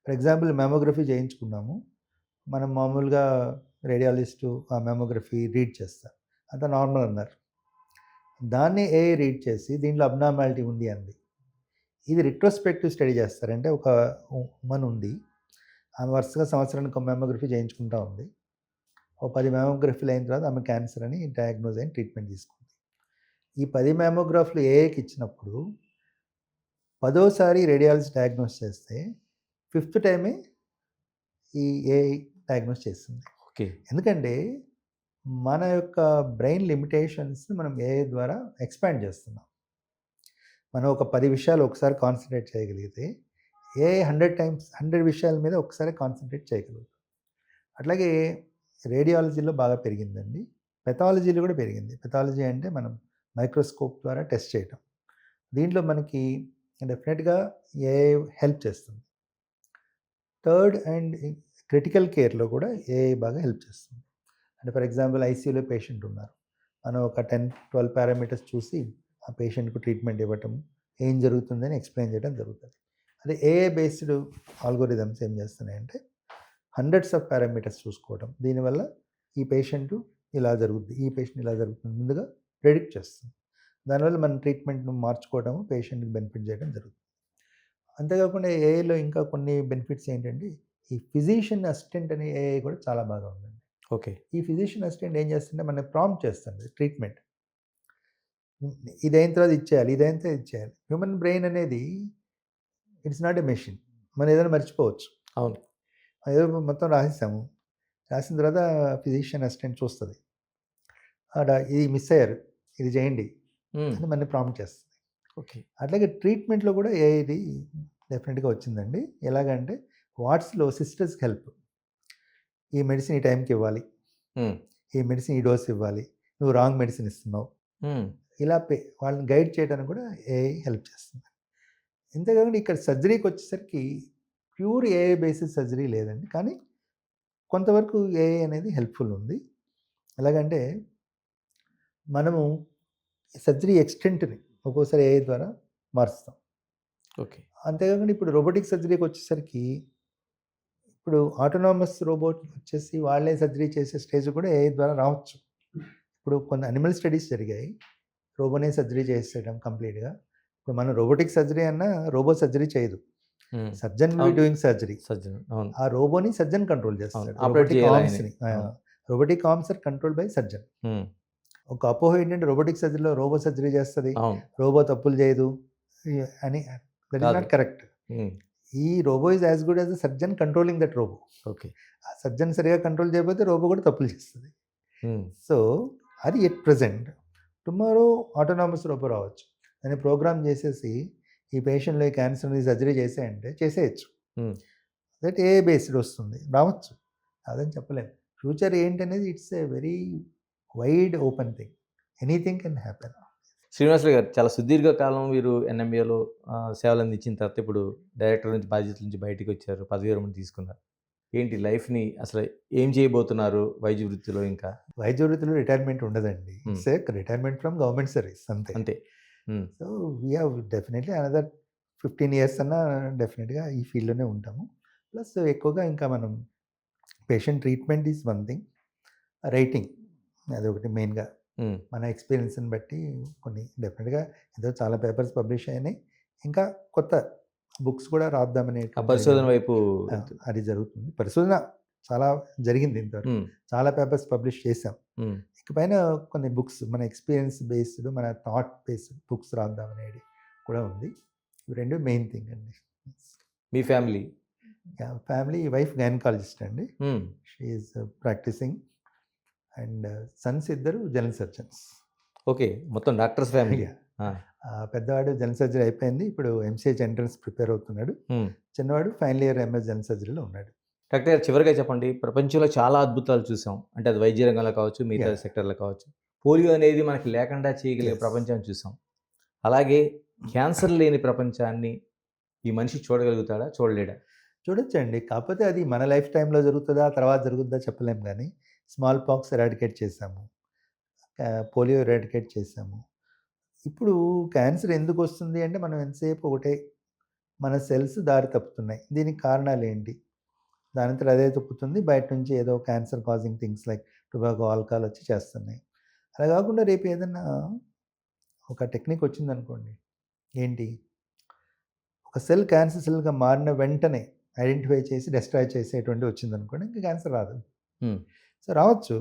ఫర్ ఎగ్జాంపుల్ మ్యామోగ్రఫీ చేయించుకున్నాము, మనం మామూలుగా రేడియాలజిస్టు ఆ మ్యామోగ్రఫీ రీడ్ చేస్తారు, అంత నార్మల్ అన్నారు. దాన్ని ఏఐ రీడ్ చేసి దీంట్లో అబ్నార్మాలిటీ ఉంది అంది. ఇది రిట్రోస్పెక్టివ్ స్టడీ చేస్తారంటే, ఒక ఉమెన్ ఉంది, ఆమె వరుసగా సంవత్సరానికి ఒక మ్యామోగ్రఫీ చేయించుకుంటూ ఉంది. ఓ 10 మ్యామోగ్రఫీలు అయిన తర్వాత ఆమె క్యాన్సర్ అని డయాగ్నోజ్ అయిన ట్రీట్మెంట్ తీసుకుంది. ఈ 10 మ్యామోగ్రాఫ్లు ఏఐకి ఇచ్చినప్పుడు 10వసారి రేడియాలజీ డయాగ్నోస్ చేస్తే 5th టైమే ఈ ఏఐ డయాగ్నోస్ చేస్తుంది. ఓకే. ఎందుకంటే మన యొక్క బ్రెయిన్ లిమిటేషన్స్ మనం ఏఐ ద్వారా ఎక్స్పాండ్ చేస్తున్నాం. మనం ఒక 10 విషయాలు ఒకసారి కాన్సన్ట్రేట్ చేయగలిగితే ఏ 100 టైమ్స్ 100 విషయాల మీద ఒకసారి కాన్సన్ట్రేట్ చేయగలుగుతాం. అట్లాగే రేడియాలజీలో బాగా పెరిగిందండి. పెథాలజీలో కూడా పెరిగింది. పెథాలజీ అంటే మనం మైక్రోస్కోప్ ద్వారా టెస్ట్ చేయటం. దీంట్లో మనకి డెఫినెట్గా ఏఐ హెల్ప్ చేస్తుంది. థర్డ్ అండ్ క్రిటికల్ కేర్లో కూడా ఏఐ బాగా హెల్ప్ చేస్తుంది. అంటే ఫర్ ఎగ్జాంపుల్ ఐసీయూలో పేషెంట్ ఉన్నారు. మనం ఒక 10-12 పారామీటర్స్ చూసి ఆ పేషెంట్కు ట్రీట్మెంట్ ఇవ్వటం, ఏం జరుగుతుందని ఎక్స్ప్లెయిన్ చేయడం జరుగుతుంది. అదే ఏఐ బేస్డ్ ఆల్గోరిథమ్స్ ఏం చేస్తున్నాయంటే హండ్రెడ్స్ ఆఫ్ పారామీటర్స్ చూసుకోవడం. దీనివల్ల ఈ పేషెంట్ ఇలా జరుగుతుంది, ఈ పేషెంట్ ఇలా జరుగుతుంది ముందుగా ప్రెడిక్ట్ చేస్తుంది. దానివల్ల మన ట్రీట్మెంట్ను మార్చుకోవడం, పేషెంట్కి బెనిఫిట్ చేయడం జరుగుతుంది. అంతేకాకుండా ఏఐలో ఇంకా కొన్ని బెనిఫిట్స్ ఏంటంటే ఈ ఫిజిషియన్ అసిస్టెంట్ అనే ఏఐ కూడా చాలా బాగా ఉందండి. ఓకే. ఈ ఫిజిషియన్ అసిస్టెంట్ ఏం చేస్తుంటే మనకి ప్రాంప్ట్ చేస్తుంది ట్రీట్మెంట్. ఇదైన తర్వాత ఇచ్చేయాలి, ఇదైన తర్వాత ఇచ్చేయాలి. హ్యూమన్ బ్రెయిన్ అనేది ఇట్స్ నాట్ ఎ మెషిన్. మనం ఏదైనా మర్చిపోవచ్చు. అవును. ఏదో మొత్తం రాసేసాము, రాసిన తర్వాత ఫిజిషియన్ అసిస్టెంట్ చూస్తుంది, ఇది మిస్ అయ్యారు, ఇది చేయండి అని మనని ప్రాంప్ట్ చేస్తుంది. ఓకే. అట్లాగే ట్రీట్మెంట్లో కూడా ఏఐది డెఫినెట్గా వచ్చిందండి. ఎలాగంటే వాట్స్లో సిస్టర్స్కి హెల్ప్. ఈ మెడిసిన్ ఈ టైంకి ఇవ్వాలి, ఈ మెడిసిన్ ఈ డోస్ ఇవ్వాలి, నువ్వు రాంగ్ మెడిసిన్ ఇస్తున్నావు, ఇలా వాళ్ళని గైడ్ చేయడానికి కూడా ఏఐ హెల్ప్ చేస్తుంది. ఇంతేకాకుండా ఇక్కడ సర్జరీకి వచ్చేసరికి ప్యూర్ ఏఐ బేసిస్ సర్జరీ లేదండి, కానీ కొంతవరకు ఏఐ అనేది హెల్ప్ఫుల్ ఉంది. ఎలాగంటే మనము సర్జరీ ఎక్స్టెంట్ని ఒక్కోసారి ఏఐ ద్వారా మారుస్తాం. ఓకే. అంతేకాకుండా ఇప్పుడు రోబోటిక్ సర్జరీకి వచ్చేసరికి ఇప్పుడు ఆటోనామస్ రోబోట్ వచ్చేసి వాళ్ళే సర్జరీ చేసే స్టేజ్ కూడా ఏఐ ద్వారా రావచ్చు. ఇప్పుడు కొన్ని అనిమల్ స్టడీస్ జరిగాయి, రోబోనే సర్జరీ చేసేయడం కంప్లీట్గా. ఇప్పుడు మనం రోబోటిక్ సర్జరీ అన్నా రోబో సర్జరీ చేయదు, surgeon will be doing surgery. ఆ రోబోని సర్జన్ కంట్రోల్ చేస్తాడు. Robotic arms are control by surgeon. ఒక అపోహ ఏంటంటే రోబోటిక్ సర్జరీలో రోబో సర్జరీ చేస్తుంది, రోబో తప్పులు చేయదు అని. That is not correct. ఈ robo is as good as the surgeon controlling that robo. Okay. ఆ సర్జన్ సరిగా కంట్రోల్ చేయకపోతే రోబో కూడా తప్పులు చేస్తుంది. సో అది at present. Tomorrow autonomous robo రావచ్చు, దాన్ని ప్రోగ్రామ్ చేసేసి ఈ పేషెంట్లో ఈ క్యాన్సర్ సర్జరీ చేసేయంటే చేసేయచ్చు. దట్ ఏ బేస్డ్ వస్తుంది, రావచ్చు, అదని చెప్పలేము. ఫ్యూచర్ ఏంటనేది it's a very wide open thing, anything can happen. Srinivasulu గారు చాలా సుదీర్ఘకాలం మీరు ఎన్ఎంఏలో సేవలు అందించిన తర్వాత ఇప్పుడు డైరెక్టర్ నుంచి బాధ్యతల నుంచి బయటికి వచ్చారు, పదవి విరమణ తీసుకున్నారు. ఏంటి లైఫ్ని అసలు ఏం చేయబోతున్నారు వైద్య వృత్తిలో? ఇంకా వైద్య వృత్తిలో రిటైర్మెంట్ ఉండదండి, it's a retirement from government service అంతే అంతే. So we have definitely another 15 years అన్నా డెఫినెట్గా ఈ ఫీల్డ్లోనే ఉంటాము. ప్లస్ ఎక్కువగా ఇంకా మనం patient treatment is one thing, writing అదొకటి మెయిన్గా. మన ఎక్స్పీరియన్స్ని బట్టి కొన్ని డెఫినెట్గా ఏదో చాలా పేపర్స్ పబ్లిష్ అయినాయి, ఇంకా కొత్త బుక్స్ కూడా రాద్దామనే పరిశోధన వైపు అది జరుగుతుంది. పరిశోధన చాలా జరిగింది ఇంతవరకు, చాలా పేపర్స్ పబ్లిష్ చేసాం. ఇకపైన కొన్ని బుక్స్ మన ఎక్స్పీరియన్స్ బేస్డ్, మన థాట్ బేస్డ్ బుక్స్ రాద్దామనేది కూడా ఉంది. ఇవి రెండు మెయిన్ థింగ్ అండి. మీ ఫ్యామిలీ? ఫ్యామిలీ వైఫ్ గైనకాలజిస్ట్ అండి, she is practising, and sons ఇద్దరు జనరల్ సర్జన్స్. ఓకే, మొత్తం డాక్టర్స్ ఫ్యామిలీ. పెద్దవాడు జనరల్ సర్జరీ అయిపోయింది, ఇప్పుడు ఎంసీహెచ్ ఎంట్రన్స్ ప్రిపేర్ అవుతున్నాడు. చిన్నవాడు ఫైనల్ ఇయర్ ఎంఎస్ జనరల్ సర్జరీలో ఉన్నాడు. డాక్టర్ గారు చివరిగా చెప్పండి, ప్రపంచంలో చాలా అద్భుతాలు చూసాం, అంటే అది వైద్య రంగంలో కావచ్చు, మిగతా సెక్టర్లో కావచ్చు. పోలియో అనేది మనకి లేకుండా చేయగలిగే ప్రపంచాన్ని చూసాం. అలాగే క్యాన్సర్ లేని ప్రపంచాన్ని ఈ మనిషి చూడగలుగుతాడా, చూడలేడా? చూడొచ్చండి, కాకపోతే అది మన లైఫ్ టైంలో జరుగుతుందా తర్వాత జరుగుతుందా చెప్పలేము. కానీ స్మాల్ పాక్స్ ఎరాడికేట్ చేసాము, పోలియో ఎరాడికేట్ చేసాము. ఇప్పుడు క్యాన్సర్ ఎందుకు వస్తుంది అంటే మనం ఎంతసేపు ఒకటే, మన సెల్స్ దారి తప్పుతున్నాయి. దీనికి కారణాలు ఏంటి? దానంతా అదే తప్పుతుంది, బయట నుంచి ఏదో cancer causing things like tobacco, alcohol వచ్చి చేస్తున్నాయి. అలా కాకుండా రేపు ఏదన్నా ఒక టెక్నిక్ వచ్చిందనుకోండి, ఏంటి, ఒక సెల్ క్యాన్సర్ సెల్గా మారిన వెంటనే ఐడెంటిఫై చేసి డెస్ట్రాయ్ చేసేటువంటి వచ్చిందనుకోండి, ఇంకా క్యాన్సర్ రాదు. సో రావచ్చు,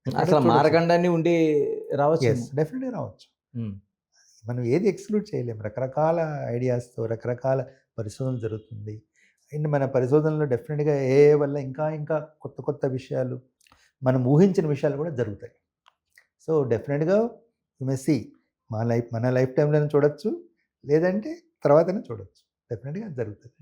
అసలు మారకండాన్ని ఉండి రావచ్చు, డెఫినెట్గా రావచ్చు. మనం ఏది ఎక్స్క్లూడ్ చేయలేము. రకరకాల ఐడియాస్తో రకరకాల పరిశోధనలు జరుగుతుంది. అండ్ మన పరిశోధనలో డెఫినెట్గా ఏ వల్ల ఇంకా ఇంకా కొత్త కొత్త విషయాలు, మనం ఊహించిన విషయాలు కూడా జరుగుతాయి. సో డెఫినెట్గా యు మే సీ మన లైఫ్ టైంలో చూడొచ్చు, లేదంటే తర్వాతనే చూడొచ్చు. డెఫినెట్గా అది జరుగుతుంది.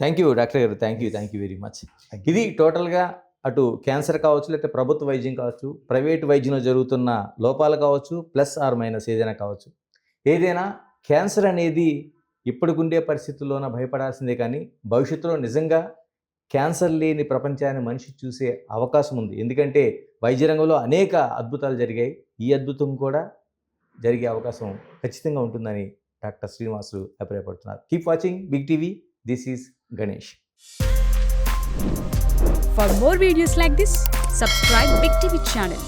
థ్యాంక్ యూ డాక్టర్ గారు, thank you very much. Thank you. ఇది టోటల్గా అటు క్యాన్సర్ కావచ్చు, లేకపోతే ప్రభుత్వ వైద్యం కావచ్చు, ప్రైవేట్ వైద్యంలో జరుగుతున్న లోపాలు కావచ్చు, ప్లస్ ఆర్ మైనస్ ఏదైనా కావచ్చు, ఏదైనా క్యాన్సర్ అనేది ఇప్పటికుండే పరిస్థితుల్లోన భయపడాల్సిందే, కానీ భవిష్యత్తులో నిజంగా క్యాన్సర్ లేని ప్రపంచాన్ని మనిషి చూసే అవకాశం ఉంది. ఎందుకంటే వైద్య రంగంలో అనేక అద్భుతాలు జరిగాయి, ఈ అద్భుతం కూడా జరిగే అవకాశం ఖచ్చితంగా ఉంటుందని డాక్టర్ శ్రీనివాసులు అభిప్రాయపడుతున్నారు. Keep watching big TV. This is Ganesh. For more videos like this, subscribe Big TV channel.